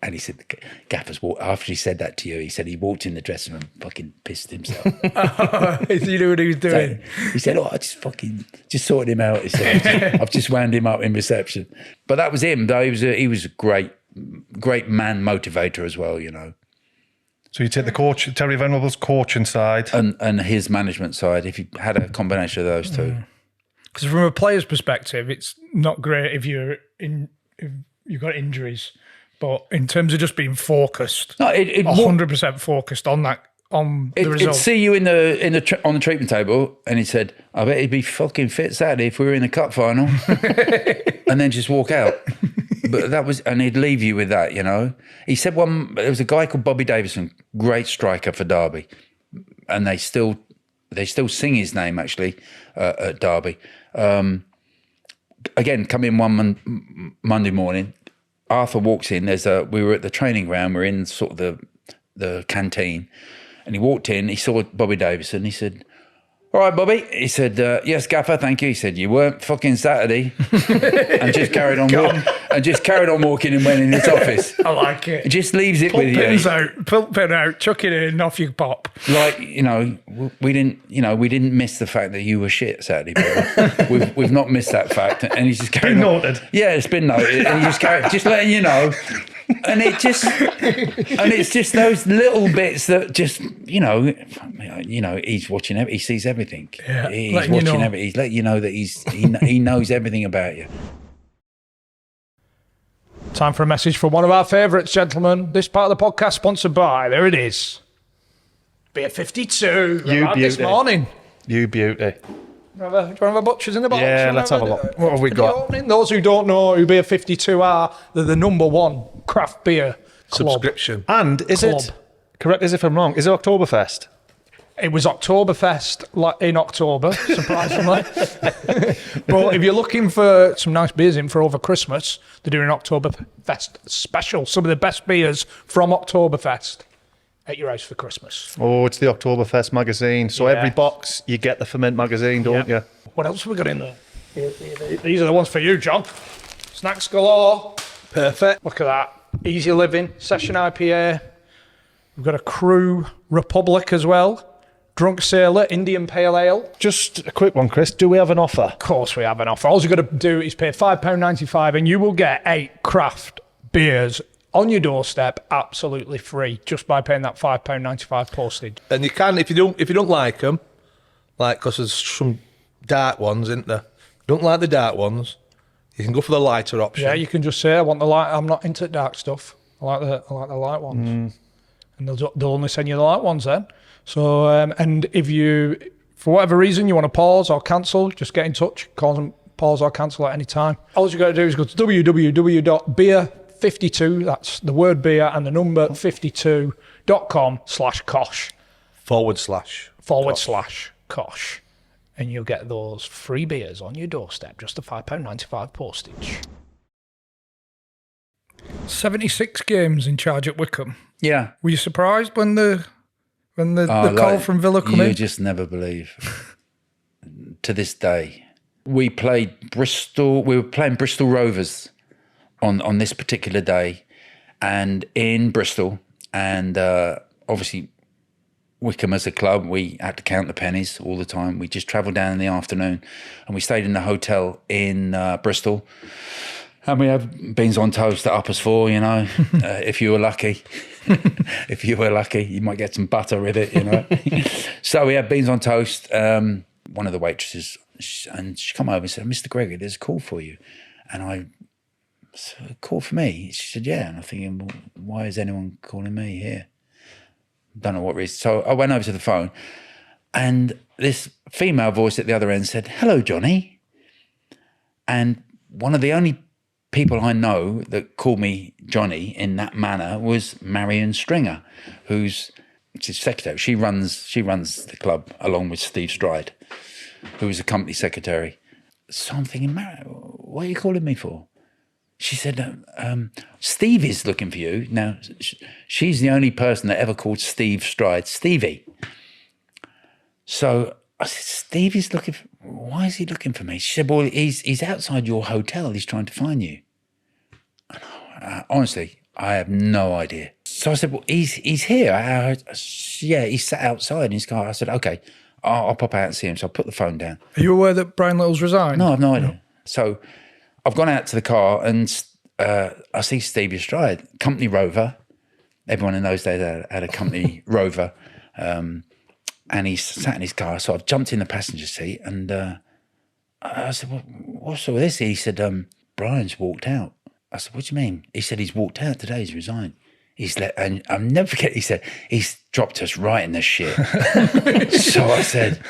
And he said, Gaffer's walked, after he said that to you, he said he walked in the dressing room and fucking pissed himself. You knew what he was doing. So he said, I just sorted him out. He said, I've just wound him up in reception. But that was him, though. He was a great man motivator as well, you know. So you take the coach, Terry Venerable's coaching side. And his management side, if you had a combination of those two. Because from a player's perspective, it's not great if if you've got injuries. But in terms of just being focused, 100% focused on that, on the result. He'd see you on the treatment table, and he said, "I bet he'd be fucking fit Saturday if we were in the cup final," and then just walk out. But and he'd leave you with that, you know. He said there was a guy called Bobby Davison, great striker for Derby, and they still sing his name actually at Derby. Again, come in one Monday morning. Arthur walks in. We were at the training ground. We're in sort of the canteen, and he walked in. He saw Bobby Davison. He said, "All right, Bobby." He said, "Yes, Gaffer, thank you." He said, "You weren't fucking Saturday," and just carried on walking and went in his office. I like it. It just leaves it Pull with pins you. out, pull pin out, chuck it in, off you pop. Like, you know, we didn't miss the fact that you were shit Saturday, Bobby. we've not missed that fact, and he's just carried on. Noted. Yeah, it's been noted, and he just letting you know. And it's just those little bits that just, you know, he's watching, he sees everything. Yeah, he's watching everything. He's letting you know that he knows everything about you. Time for a message from one of our favourites, gentlemen. This part of the podcast sponsored by, there it is, Beer 52. You beauty. This morning. You beauty. Do you want to have a butchers in the box? Yeah, let's have a look. What have we got? Those who don't know who Beer 52 are, they're the #1 craft beer club. Subscription. And is it, correct as if I'm wrong, is it Oktoberfest? It was Oktoberfest in October, surprisingly. But if you're looking for some nice beers in for over Christmas, they're doing an Oktoberfest special. Some of the best beers from Oktoberfest at your house for Christmas. Oh, it's the Oktoberfest magazine. So every box, you get the Ferment magazine, don't you? What else have we got in there? These are the ones for you, John. Snacks galore. Perfect. Look at that. Easy Living, Session IPA. We've got a Crew Republic as well. Drunk Sailor, Indian Pale Ale. Just a quick one, Chris. Do we have an offer? Of course we have an offer. All you've got to do is pay £5.95 and you will get 8 craft beers on your doorstep, absolutely free, just by paying that £5.95 postage. And you can, if you don't like them, like, because there's some dark ones, isn't there? Don't like the dark ones, you can go for the lighter option. Yeah, you can just say, I want the light. I'm not into dark stuff. I like the light ones. And they'll only send you the light ones then. So, and if you, for whatever reason, you want to pause or cancel, just get in touch. Call them, pause or cancel at any time. All you got to do is go to www.beer52, that's the word beer and the number 52.com/Cosh. /Cosh. And you'll get those free beers on your doorstep, just a £5.95 postage. 76 games in charge at Wickham. Yeah. Were you surprised when the call from Villa come in? You just never believe. To this day. We played Bristol, we were playing Bristol Rovers on this particular day, and in Bristol, and obviously Wickham as a club, we had to count the pennies all the time. We just travelled down in the afternoon and we stayed in the hotel in Bristol. And we have beans on toast at Uppers 4, you know, if you were lucky. If you were lucky, you might get some butter with it, you know. So we had beans on toast. One of the waitresses, and she come over and said, "Mr. Gregory, there's a call for you." And I said, "A call for me?" She said, "Yeah." And I'm thinking, well, why is anyone calling me here? Don't know what reason. So I went over to the phone, and this female voice at the other end said, "Hello, Johnny." And one of the only people I know that called me Johnny in that manner was Marion Stringer, who's secretary. She runs the club along with Steve Stride. who was a company secretary. So I'm thinking, Mary, what are you calling me for? She said, Stevie's looking for you. Now, she's the only person that ever called Steve Stride Stevie. So I said, Stevie's looking for, why is he looking for me? She said, well, he's outside your hotel. He's trying to find you. And honestly, I have no idea. So I said, well, he's here. Yeah, he's sat outside in his car. I said, okay, I'll pop out and see him. So I put the phone down. Are you aware that Brian Little's resigned? No, I've no idea. No. So I've gone out to the car and I see Stevie Stride, company rover. Everyone in those days had a company rover. And he sat in his car. So I've jumped in the passenger seat and I said, well, what's all this? He said, Brian's walked out. I said, what do you mean? He said, he's walked out today. He's resigned. And I'll never forget, he said, he's dropped us right in the shit. So I said,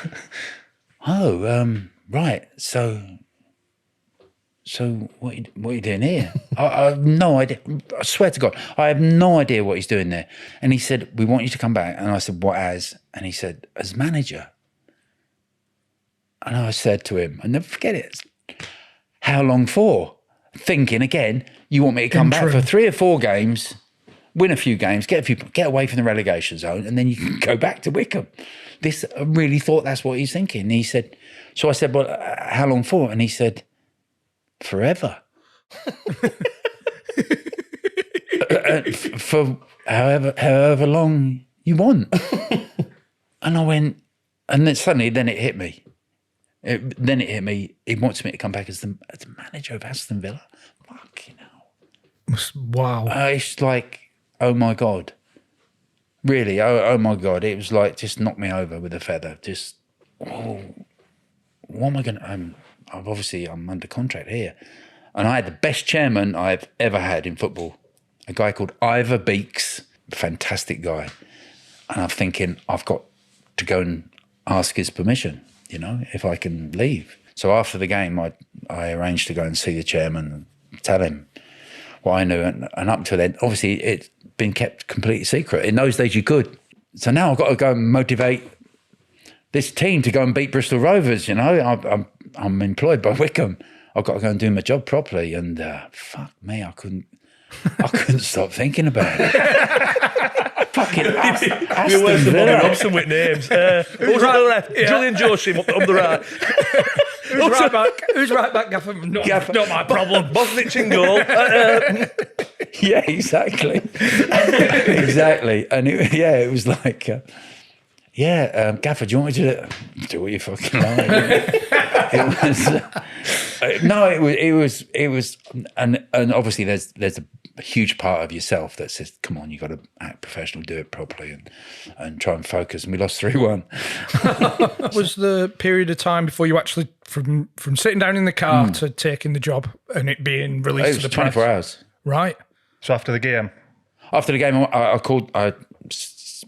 oh, right. So what are you doing here? I have no idea. I swear to God, I have no idea what he's doing there. And he said, we want you to come back. And I said, what as? And he said, as manager. And I said to him, I'll never forget it, how long for? Thinking again, you want me to come back for 3 or 4 games, win a few games, get away from the relegation zone, and then you can go back to Wickham. I really thought that's what he's thinking. And he said, so I said, well, how long for? And he said, forever. For however long you want. And I went, and then suddenly it hit me. He wants me to come back as the manager of Aston Villa. Fucking hell. Wow. It's like, oh my God. Really, oh my God. It was like, just knocked me over with a feather. Just, what am I going to, I'm under contract here. And I had the best chairman I've ever had in football. A guy called Ivor Beeks, fantastic guy. And I'm thinking, I've got to go and ask his permission, if I can leave. So after the game, I arranged to go and see the chairman and tell him what I knew. And up until then, obviously, it's been kept completely secret. In those days, you could. So now I've got to go and motivate this team to go and beat Bristol Rovers, I'm employed by Wickham. I've got to go and do my job properly. And fuck me, I couldn't stop thinking about it. Fucking Aston Villa. Robson with names. Who's right on the left? Yeah. Julian Joshua on the right. Who's right back, Gaffer? Not my problem. Bosnich in goal. Yeah, exactly. Exactly. And it was like, Gaffer, do you want me to do what you fucking like? It was, and obviously there's a huge part of yourself that says, come on, you got to act professional, do it properly, and try and focus. And we lost 3-1. What was the period of time before you actually, from sitting down in the car to taking the job and it being released to the press? 24 hours. Right. So after the game? After the game, I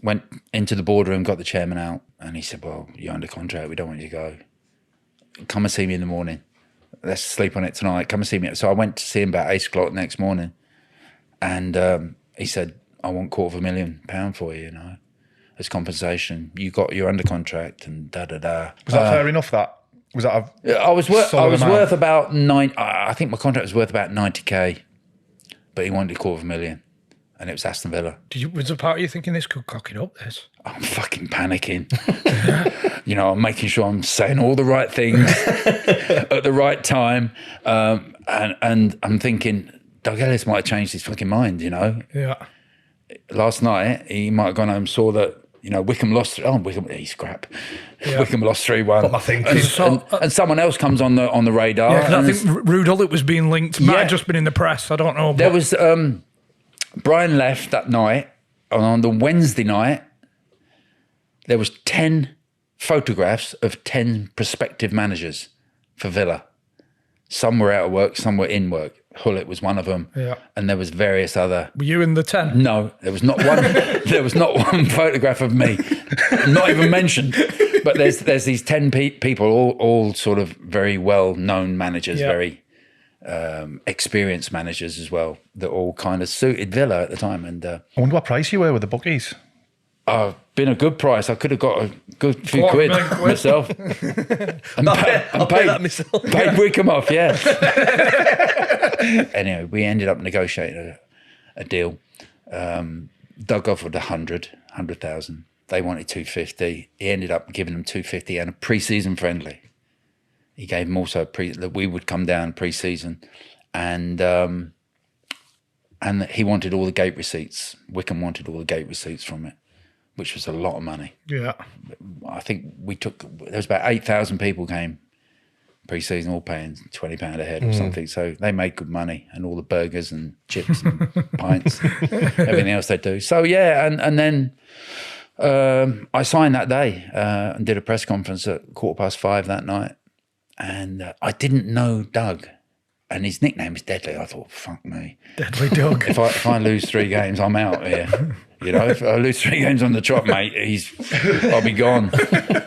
went into the boardroom, got the chairman out, and he said, well, you're under contract, we don't want you to go. Come and see me in the morning. Let's sleep on it tonight. Come and see me. So I went to see him about 8 o'clock the next morning. And he said, I want £250,000 for you, as compensation. You're under contract and da-da-da. Was that fair enough, that? Was that I was worth about I think my contract was worth about 90k, but he wanted £250,000. And it was Aston Villa. Was a part of you thinking this could cock it up, this? I'm fucking panicking. I'm making sure I'm saying all the right things at the right time. And I'm thinking, Doug Ellis might have changed his fucking mind, Yeah. Last night, he might have gone home and saw that, Wickham lost. Oh, Wickham, he's crap. Yeah. Wickham lost 3-1. What am I thinking? And someone else comes on the radar. Yeah, because I think Rude Hullett was being linked. Might have just been in the press. I don't know. There was... Brian left that night, and on the Wednesday night, there was 10 photographs of 10 prospective managers for Villa. Some were out of work, some were in work. Hullett was one of them, and there was various other. Were you in the 10? No, there was not one. There was not one photograph of me, not even mentioned. But there's these 10 people, all sort of very well known managers, very experienced managers as well, that all kind of suited Villa at the time. And I wonder what price you were with the bookies. Been a good price. I could have got a good few quid £250,000 myself. And I'll pay that myself. Paid Wickham off, yeah. Anyway, we ended up negotiating a deal. Doug offered 100,000. They wanted 250. He ended up giving them 250 and a pre-season friendly. He gave them also that we would come down pre-season, and he wanted all the gate receipts. Wickham wanted all the gate receipts from it, which was a lot of money. Yeah. I think there was about 8,000 people came pre-season, all paying £20 a head or something. So they made good money, and all the burgers and chips and pints, everything else they do. So yeah, and then I signed that day and did a press conference at 5:15 that night. And I didn't know Doug, and his nickname is Deadly. I thought, fuck me. Deadly Doug. If I lose 3 games, I'm out here. You know, if I lose 3 games on the trot, mate, I'll be gone.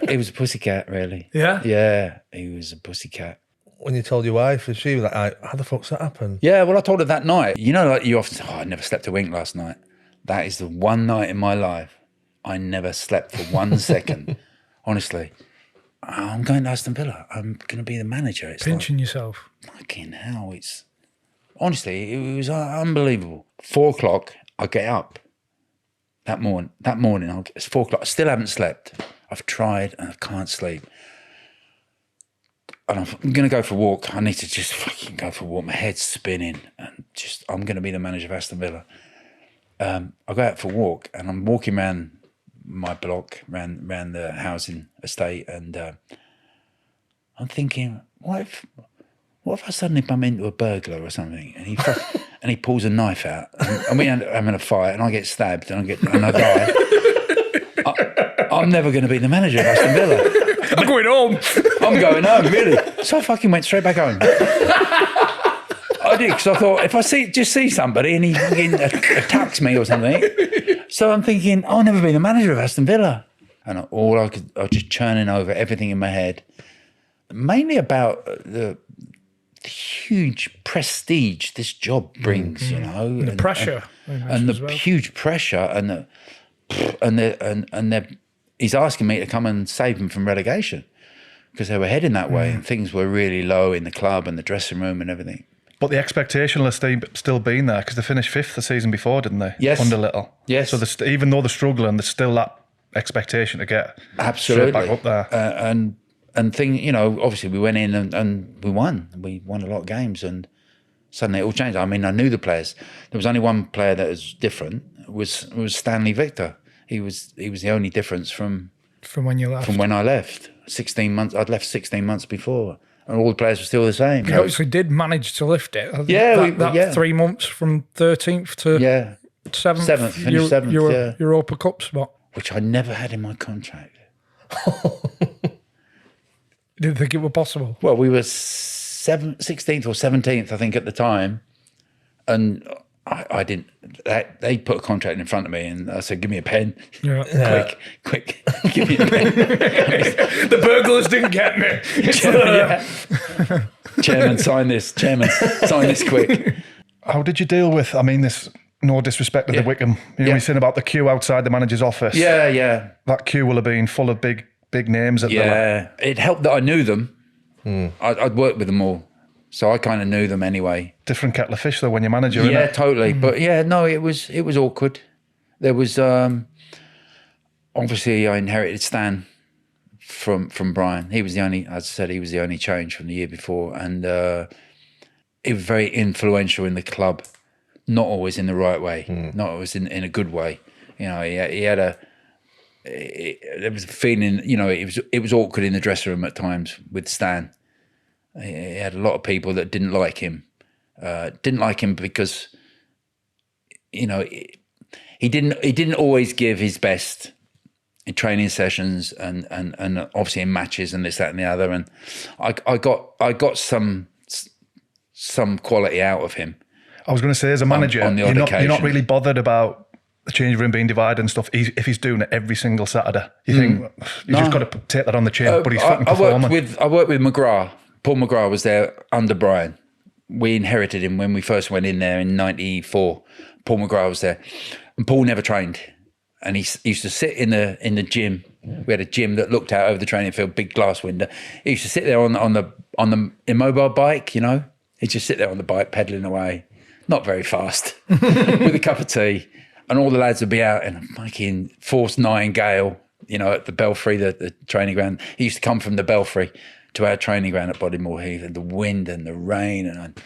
He was a pussycat, really. Yeah? Yeah, he was a pussycat. When you told your wife, she was like, how the fuck's that happen? Yeah, well, I told her that night. You know, like you often say, I never slept a wink last night. That is the one night in my life I never slept for 1 second. Honestly. I'm going to Aston Villa. I'm going to be the manager. It's Pinching yourself. Fucking hell. Honestly, it was unbelievable. 4 o'clock, I get up. That morning, it's 4 o'clock. I still haven't slept. I've tried and I can't sleep. And I'm going to go for a walk. I need to just fucking go for a walk. My head's spinning. And I'm going to be the manager of Aston Villa. I go out for a walk and I'm walking around my block, around the housing estate, and I'm thinking, what if I suddenly bump into a burglar or something, and he pulls a knife out, and we end up having a fight, and I get stabbed, and I die. I'm never going to be the manager of Aston Villa. I'm going home. I'm going home, really. So I fucking went straight back home. I did, because I thought, if I see somebody and he attacks me or something. So I'm thinking, I'll never be the manager of Aston Villa. And I was just churning over everything in my head, mainly about the huge prestige this job brings, you know. And the pressure. And the huge pressure, and he's asking me to come and save them from relegation because they were heading that way and things were really low in the club and the dressing room and everything. But the expectation will still been there because they finished 5th the season before, didn't they? Yes. Under Little. Yes. So even though they're struggling, there's still that expectation to get absolutely straight back up there. And you know, obviously we went in and we won. We won a lot of games, and suddenly it all changed. I mean, I knew the players. There was only one player that was different. Was Stanley Victor. He was the only difference from when you left. From when I left. 16 months. I'd left 16 months before. And all the players were still the same. You obviously did manage to lift it. Yeah, that 3 months from 13th to 7th. Finished 7th, Europa Cup spot. Which I never had in my contract. Didn't think it were possible. Well, we were 16th or 17th, I think, at the time. And I didn't. They put a contract in front of me, and I said, "Give me a pen, quick, give me a pen." The burglars didn't get me. Chairman, sign this. Chairman, sign this quick. How did you deal with? I mean, this no disrespect to the Wickham. You know, you're saying about the queue outside the manager's office. Yeah. That queue will have been full of big names at Villa. It helped that I knew them. I'd worked with them all. So I kind of knew them anyway. Different kettle of fish though when you're manager, isn't it? Totally. But no, it was awkward. There was obviously I inherited Stan from Brian. He was the only, as I said, he was the only change from the year before, and he was very influential in the club. Not always in the right way. Not always in a good way. You know, he had there was a feeling. You know, it was awkward in the dressing room at times with Stan. He had a lot of people that didn't like him. Didn't like him because, you know, he didn't always give his best in training sessions and obviously in matches and this, that, and the other. And I got some quality out of him. I was going to say, as a manager, on the odd occasion. You're not really bothered about the changing room being divided and stuff. If he's doing it every single Saturday, you think you just got to take that on the chin. But he's fucking performing. I worked with McGrath. Paul McGrath was there under Brian. We inherited him when we first went in there in '94. Paul McGrath was there, and Paul never trained. and he used to sit in the gym. We had a gym that looked out over the training field, big glass window. He used to sit there on the immobile bike, you know. He'd just sit there on the bike, pedaling away, not very fast, with a cup of tea, and all the lads would be out in a fucking force 9 gale, you know, at the Belfry, the training ground. He used to come from the Belfry to our training ground at Bodymore Heath, and the wind and the rain, and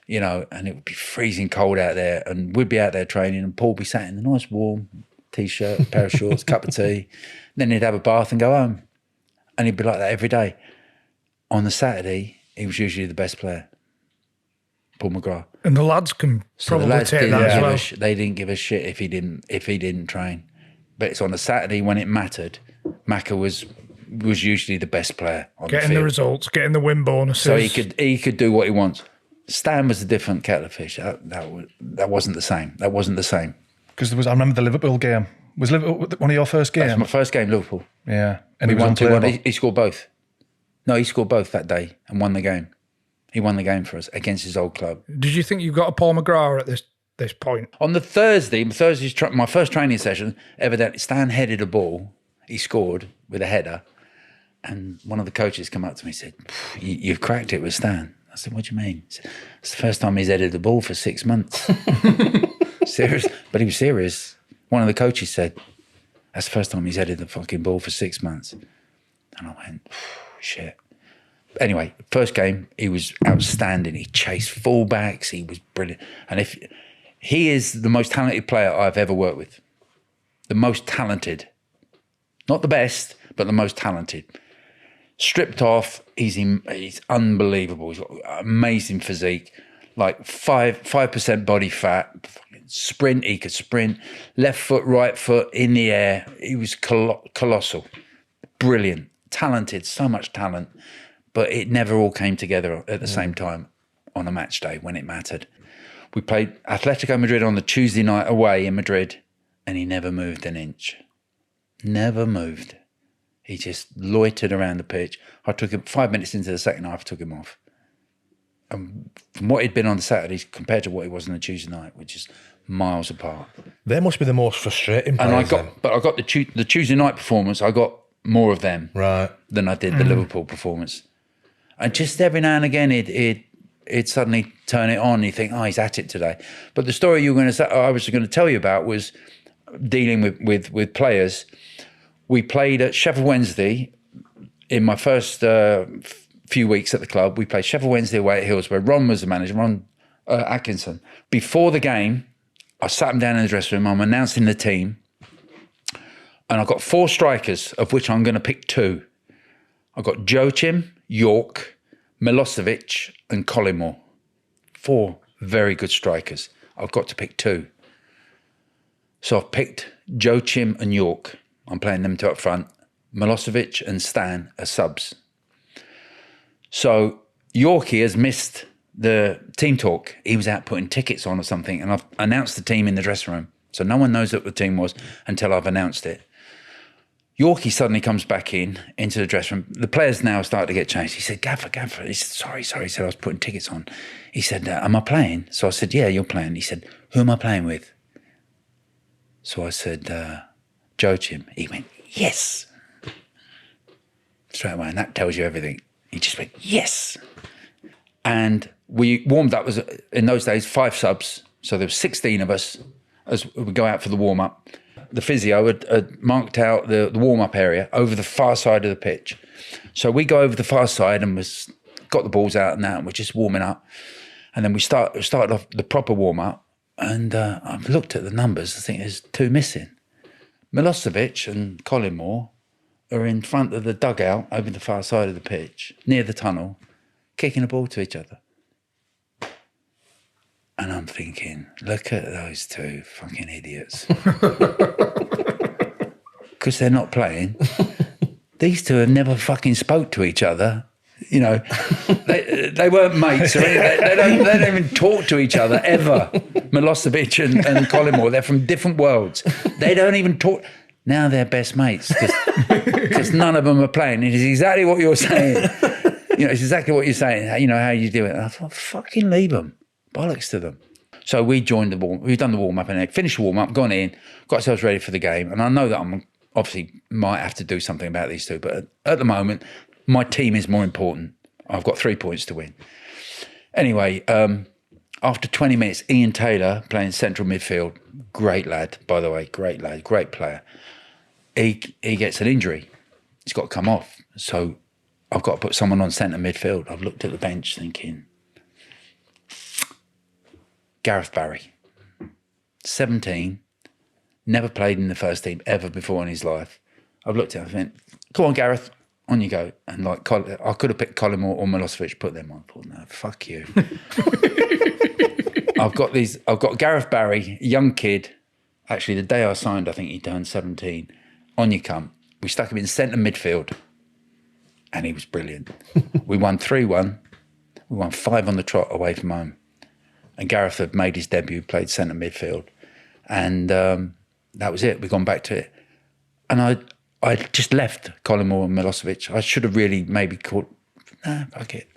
you know, and it would be freezing cold out there, and we'd be out there training, and Paul would be sat in a nice warm t-shirt, a pair of shorts, cup of tea. Then he'd have a bath and go home, and he'd be like that every day. On the Saturday, he was usually the best player, Paul McGrath. And the lads can probably take that as well. They didn't give a shit if he didn't train, but it's on the Saturday when it mattered. Macca was usually the best player on getting the field. The results, getting the win bonuses. So he could do what he wants. Stan was a different kettle of fish. That wasn't the same. That wasn't the same. Because I remember the Liverpool game. Was Liverpool one of your first games? That's my first game, Liverpool. Yeah, and we he was won 2-1. unplayable. He scored both. No, he scored both that day and won the game. He won the game for us against his old club. Did you think you got a Paul McGrath at this point? On the my first training session, evidently Stan headed a ball. He scored with a header, and one of the coaches come up to me and said, "You've cracked it with Stan." I said, "What do you mean?" He said, "It's the first time he's headed the ball for 6 months." Serious, but he was serious. One of the coaches said, "That's the first time he's headed the fucking ball for 6 months." And I went, shit. Anyway, first game, he was outstanding. He chased fullbacks. He was brilliant. And if he is the most talented player I've ever worked with, the most talented, not the best, but the most talented. Stripped off, he's unbelievable. He's got amazing physique, like 5% body fat. Sprint, he could sprint. Left foot, right foot, in the air. He was colossal. Brilliant. Talented, so much talent. But it never all came together at the same time on a match day when it mattered. We played Atletico Madrid on the Tuesday night away in Madrid, and he never moved an inch. Never moved. He just loitered around the pitch. I took him 5 minutes into the second half, I took him off. And from what he'd been on the Saturdays compared to what he was on the Tuesday night, which is miles apart. They must be the most frustrating players. And I got the Tuesday night performance, I got more of them than I did the Liverpool performance. And just every now and again, it'd suddenly turn it on. You think, oh, he's at it today. But the story I was going to tell you about was dealing with players. We played at Sheffield Wednesday in my first few weeks at the club. We played Sheffield Wednesday away at Hillsborough. Ron was the manager, Ron Atkinson. Before the game, I sat him down in the dressing room. I'm announcing the team. And I've got 4 strikers, of which I'm going to pick 2. I've got Joachim, Yorke, Milosevic and Collymore. 4 very good strikers. I've got to pick 2. So I've picked Joachim and Yorke. I'm playing them 2 up front. Milosevic and Stan are subs. So Yorkie has missed the team talk. He was out putting tickets on or something, and I've announced the team in the dressing room. So no one knows what the team was until I've announced it. Yorkie suddenly comes back into the dressing room. The players now start to get changed. He said, Gaffer. He said, sorry. He said, I was putting tickets on. He said, am I playing? So I said, yeah, you're playing. He said, who am I playing with? So I said, Joachim. He went, yes. Straight away, and that tells you everything. He just went, yes. And we warmed up, in those days, 5 subs. So there were 16 of us as we go out for the warm-up. The physio had marked out the warm-up area over the far side of the pitch. So we go over the far side and got the balls out and that, and we're just warming up. And then we started off the proper warm-up, and I've looked at the numbers. I think there's 2 missing. Milosevic and Collymore are in front of the dugout over the far side of the pitch, near the tunnel, kicking a ball to each other. And I'm thinking, look at those 2 fucking idiots. Because they're not playing. These 2 have never fucking spoke to each other. You know, they weren't mates or anything. They don't even talk to each other ever. Milosevic and Collymore, they're from different worlds. They don't even talk. Now they're best mates because none of them are playing. It is exactly what you're saying. You know, it's exactly what you're saying. You know, how you do it. And I thought, fucking leave them. Bollocks to them. So we joined we've done the warm-up and finished the warm-up, gone in, got ourselves ready for the game. And I know that I'm obviously might have to do something about these two, but at the moment, my team is more important. I've got 3 points to win. Anyway, after 20 minutes, Ian Taylor playing central midfield, great lad, by the way, great lad, great player. He gets an injury. He's got to come off. So I've got to put someone on centre midfield. I've looked at the bench thinking, Gareth Barry, 17, never played in the first team ever before in his life. I've looked at him and went, come on, Gareth, on you go. And like, I could have picked Collymore or Milosevic, put them on. I thought, no, fuck you. I've got Gareth Barry, young kid. Actually, the day I signed, I think he turned 17. On you come. We stuck him in centre midfield. And he was brilliant. We won 3-1. We won 5 on the trot away from home. And Gareth had made his debut, played centre midfield. And that was it. We've gone back to it. And I just left Collymore and Milosevic. I should have really maybe called, nah, fuck it.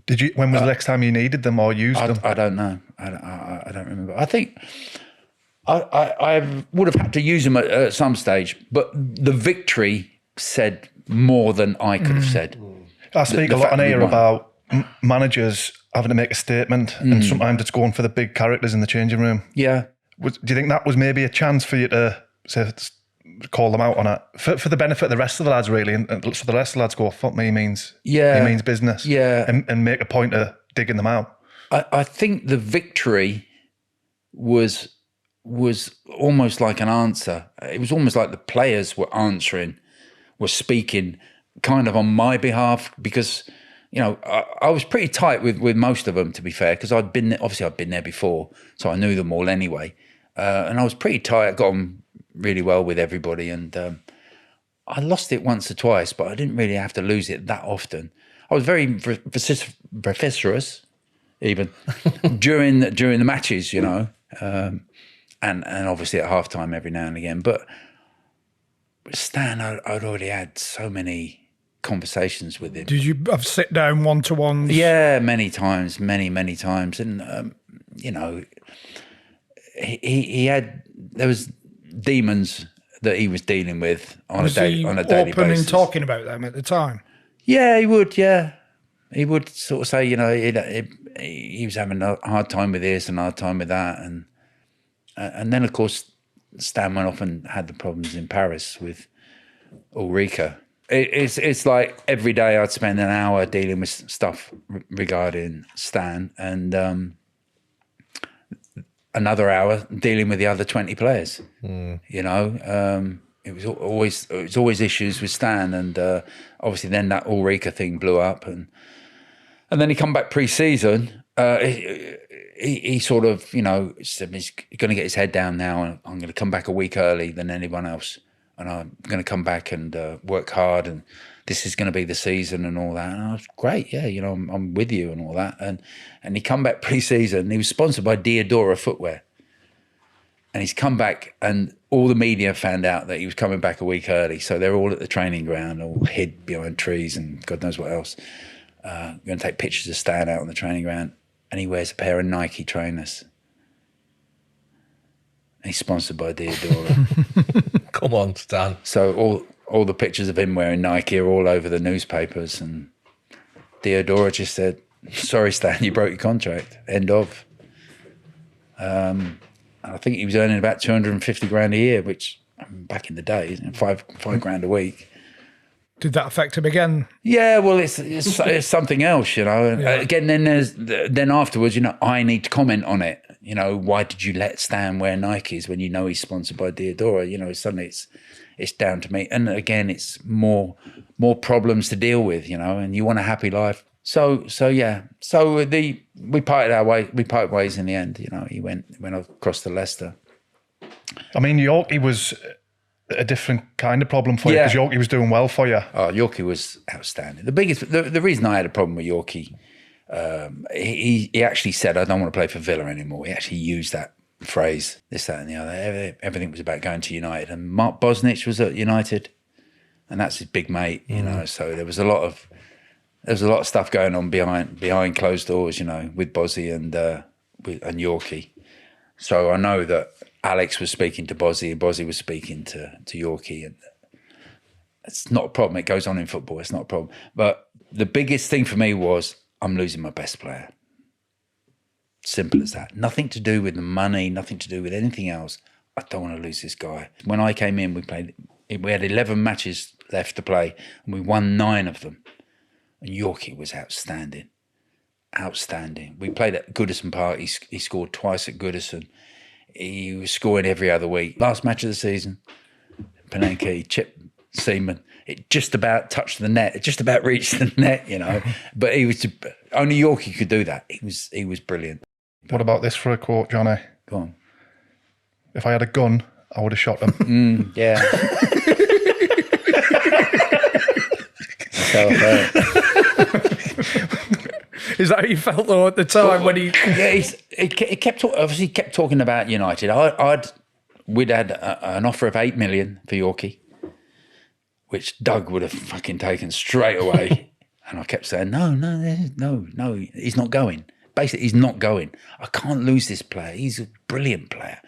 Did you? When was the next time you needed them or used them? I don't know. I don't remember. I think I would have had to use them at some stage, but the victory said more than I could have said. I speak a lot on here about managers having to make a statement, and sometimes it's going for the big characters in the changing room. Yeah. Do you think that was maybe a chance for you to say, call them out on it for the benefit of the rest of the lads, really, and so the rest of the lads go, fuck me, he means business, and make a point of digging them out? I think the victory was almost like an answer. It was almost like the players were speaking kind of on my behalf, because I was pretty tight with most of them, to be fair, because I'd been there before, so I knew them all anyway, and I was pretty tight. I got on really well with everybody, and I lost it once or twice, but I didn't really have to lose it that often. I was very vociferous even during the matches, and obviously at halftime every now and again. But Stan, I'd already had so many conversations with him. Did you have sit down one-to-ones? Yeah, many times, many times, and there was demons that he was dealing with on a daily basis. Was he open in talking about them at the time? Yeah, he would. Yeah, he would sort of say, he was having a hard time with this and a hard time with that, and then of course Stan went off and had the problems in Paris with Ulrika. It's like every day I'd spend an hour dealing with stuff regarding Stan, and another hour dealing with the other 20 players. It was always issues with Stan, and obviously then that Ulrika thing blew up, and then he come back pre-season. He sort of said he's going to get his head down now, and I'm going to come back a week early than anyone else, and I'm going to come back and work hard, and this is going to be the season and all that. And I was great, yeah, I'm with you and all that. And he come back pre-season. He was sponsored by Diodora Footwear, and he's come back, and all the media found out that he was coming back a week early. So they're all at the training ground, all hid behind trees and God knows what else. Going to take pictures of Stan out on the training ground, and he wears a pair of Nike trainers. And he's sponsored by Diodora. Come on, Stan. So all the pictures of him wearing Nike are all over the newspapers, and Diodora just said, sorry, Stan, you broke your contract. End of. I think he was earning about 250 grand a year, which back in the day, five grand a week. Did that affect him again? Yeah, well, it's something else, And again, then afterwards, I need to comment on it. Why did you let Stan wear Nikes when he's sponsored by Diodora? Suddenly it's down to me. And again, it's more problems to deal with, and you want a happy life. So yeah. So we parted ways in the end. He went across to Leicester. I mean, Yorke was a different kind of problem for you, because Yorke was doing well for you. Oh, Yorke was outstanding. The reason I had a problem with Yorke, he actually said, I don't want to play for Villa anymore. He actually used that phrase, this, that, and the other. Everything was about going to United, and Mark Bosnich was at United, and that's his big mate. So there was a lot of stuff going on behind closed doors, with Bozzy and and Yorkie. So I know that Alex was speaking to Bozzy and Bozzy was speaking to Yorkie, and it's not a problem. It goes on in football. It's not a problem. But the biggest thing for me was I'm losing my best player. Simple as that. Nothing to do with the money, nothing to do with anything else. I don't want to lose this guy. When I came in, we had 11 matches left to play and we won 9 of them. And Yorkie was outstanding. Outstanding. We played at Goodison Park. He scored twice at Goodison. He was scoring every other week. Last match of the season, Penenke, Chip Seaman. It just about touched the net. It just about reached the net, you know. But only Yorkie could do that. He was brilliant. What about this for a quote, Johnny? Go on. If I had a gun, I would have shot them. Yeah. That's how I felt. Is that how you felt though at the time when he? Yeah, he kept talking about United. We'd had an offer of 8 million for Yorkie, which Doug would have fucking taken straight away. And I kept saying, no, he's not going. Basically, he's not going. I can't lose this player. He's a brilliant player.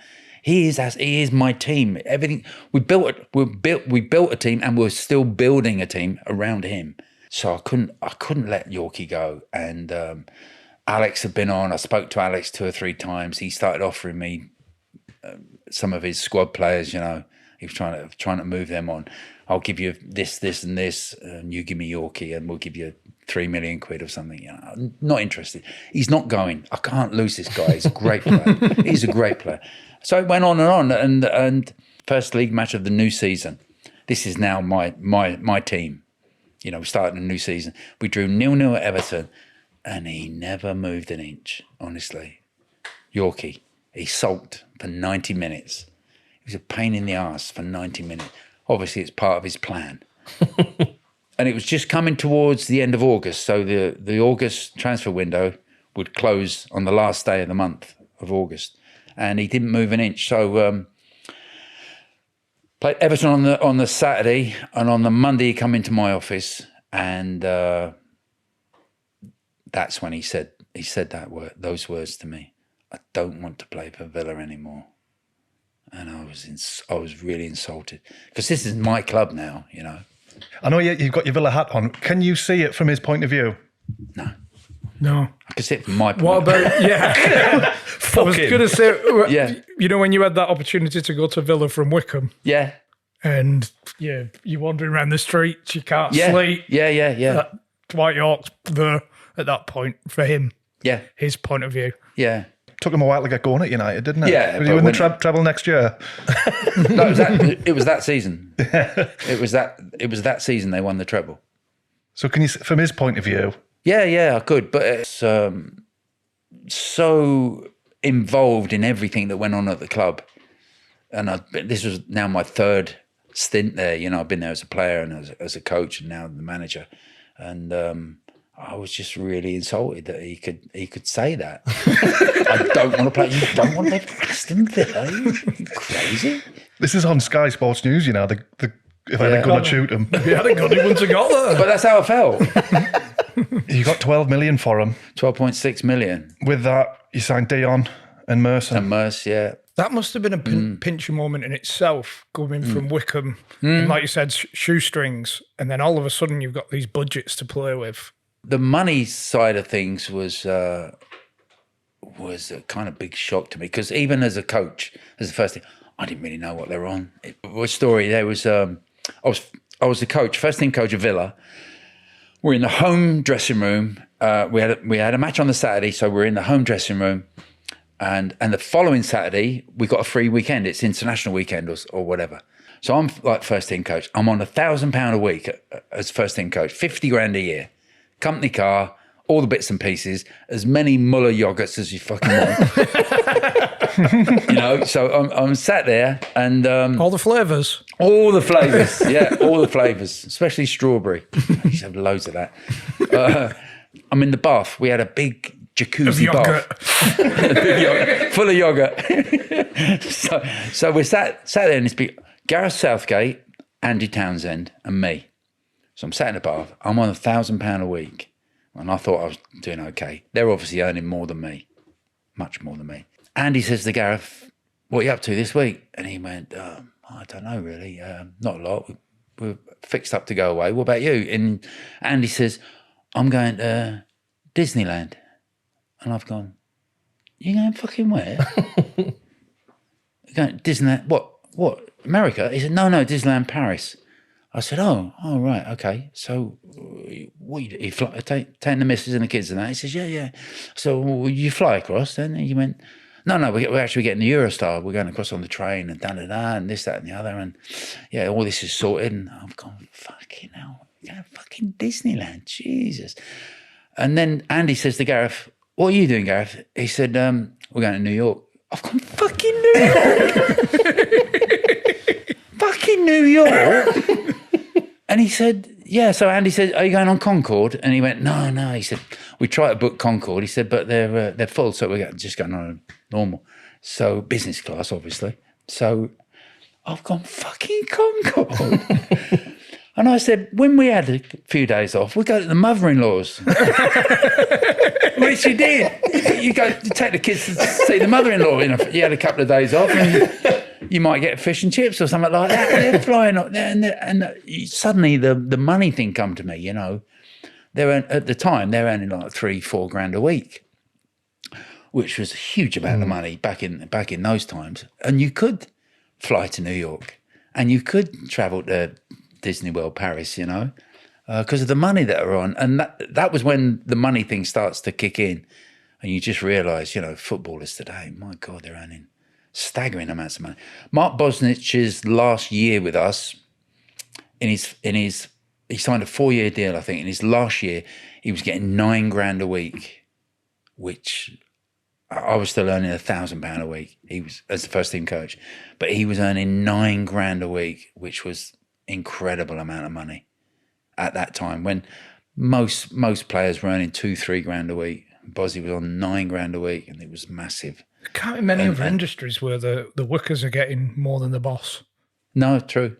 He is my team. Everything we built a team, and we're still building a team around him. So I couldn't let Yorkie go. And Alex had been on. I spoke to Alex 2 or 3 times. He started offering me some of his squad players. You know, he was trying to move them on. I'll give you this, and this, and you give me Yorkie, and we'll give you 3 million quid or something. You know, I'm not interested. He's not going. I can't lose this guy. He's a great player. He's a great player. So it went on, and first league match of the new season. This is now my team. You know, we started a new season. We drew 0-0 at Everton, and he never moved an inch, honestly. Yorkie, he sulked for 90 minutes. He was a pain in the arse for 90 minutes. Obviously, it's part of his plan. And it was just coming towards the end of August, so the August transfer window would close on the last day of the month of August, and he didn't move an inch. So played Everton on the Saturday, and on the Monday he come into my office, and that's when he said those words to me. I don't want to play for Villa anymore, and I was really insulted because this is my club now, you know. I know you've got your Villa hat on. Can you see it from his point of view? No. I can see it from my point. What about yeah? I was going to say, Yeah. You know, when you had that opportunity to go to Villa from Wickham, Yeah. and you're wandering around the streets, you can't Yeah. sleep. Yeah. Dwight Yorke's there at that point for him. Yeah. His point of view. Yeah. Took him a while to get going at United, didn't it? Yeah, Was but he in the when- treble next year? No, it was that season. It was that season they won the treble. So can you, from his point of view, Yeah, I could, but it's so involved in everything that went on at the club, and this was now my 3rd stint there. You know, I've been there as a player and as a coach, and now the manager, and I was just really insulted that he could say that. I don't want to play. You don't want to play for Aston Villa? Are you crazy? this is on Sky Sports News, you know, if I had a gun, I'd shoot him. If he had a gun, he wouldn't have got there. But that's how I felt. You got 12 million for him. 12.6 million. With that, you signed Dion and Mercer. And Merce, yeah. That must have been a pincher moment in itself, coming from Wickham, and like you said, shoestrings, and then all of a sudden you've got these budgets to play with. The money side of things was a kind of big shock to me, because even as a coach, as the first thing, I didn't really know what they were on. There was I was the coach, first team coach of Villa. We're in the home dressing room. We had a match on the Saturday, so we're in the home dressing room, and the following Saturday we got a free weekend. It's international weekend or whatever. So I'm like first team coach. I'm on £1,000 a week as first team coach, 50 grand a year. Company car, all the bits and pieces, as many Muller yogurts as you fucking want. You know, so I'm sat there and All the flavours. all the flavours, yeah, all the flavours, especially strawberry. I used to have loads of that. I'm in the bath. We had a big jacuzzi bath, full of yogurt. so we're sat there in this big Gareth Southgate, Andy Townsend, and me. So I'm sat in the bath. I'm on £1,000 a week, and I thought I was doing okay. They're obviously earning more than me. much more than me. Andy says to Gareth, what are you up to this week? And he went, I don't know really, not a lot. We're fixed up to go away. What about you? And Andy says, I'm going to Disneyland. And I've gone, you going fucking where? Going Disneyland, what, America? He said, no, Disneyland Paris. I said, oh, right, okay. So what you taking the missus and the kids and that? He says, yeah. So will you fly across then? And he went, no, we're actually getting the Eurostar. We're going across on the train and da-da-da and this, that and the other. And yeah, all this is sorted. And I've gone, fucking hell, we're going to fucking Disneyland, Jesus. And then Andy says to Gareth, what are you doing, Gareth? He said, we're going to New York. I've gone, fucking New York? Fucking New York? And he said, yeah. So Andy said, are you going on Concorde? And he went, no. He said, we tried to book Concorde. He said, but they're full, so we're just going on normal. So business class, obviously. So I've gone, fucking Concorde. And I said, when we had a few days off, we go to the mother-in-law's. Which you did. You take the kids to see the mother-in-law. You had a couple of days off and you might get fish and chips or something like that. They're flying up there and suddenly the money thing come to me, you know. At the time, they're earning like $3-4 a week, which was a huge amount of money back in those times. And you could fly to New York and you could travel to Disney World Paris, you know, because of the money that are on. And that was when the money thing starts to kick in and you just realise, you know, footballers today, my God, they're earning staggering amounts of money. Mark Bosnich's last year with us, he signed a 4-year deal, I think. In his last year, he was getting $9,000 a week, which I was still earning £1,000 a week. He was as the first team coach, but he was earning $9,000 a week, which was incredible amount of money at that time when most players were earning $2-3 a week. Bozzy was on $9,000 a week, and it was massive. I can't in many other industries where the workers are getting more than the boss. No, true.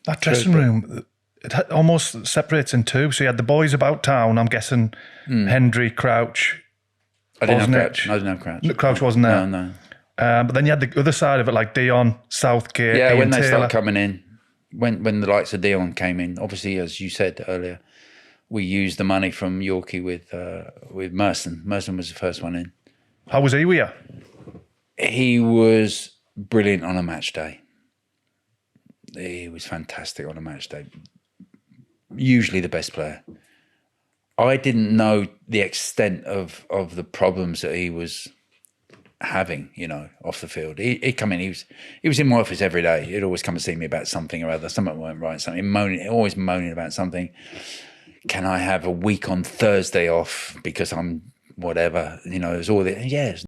That dressing room, it almost separates in two. So you had the boys about town, I'm guessing Hendry, Crouch. I didn't have Crouch. Crouch wasn't there. No. But then you had the other side of it, like Dion, Southgate, yeah, Ian when they Taylor. started coming in, when the likes of Dion came in, obviously, as you said earlier, we used the money from Yorkie with Merson. Merson was the first one in. How was he with you? He was brilliant on a match day. He was fantastic on a match day. Usually the best player. I didn't know the extent of the problems that he was having, you know, off the field. He'd come in, he was in my office every day. He'd always come and see me about something or other. Something weren't right, always moaning about something. Can I have a week on Thursday off because I'm whatever, you know, there's all the, yes,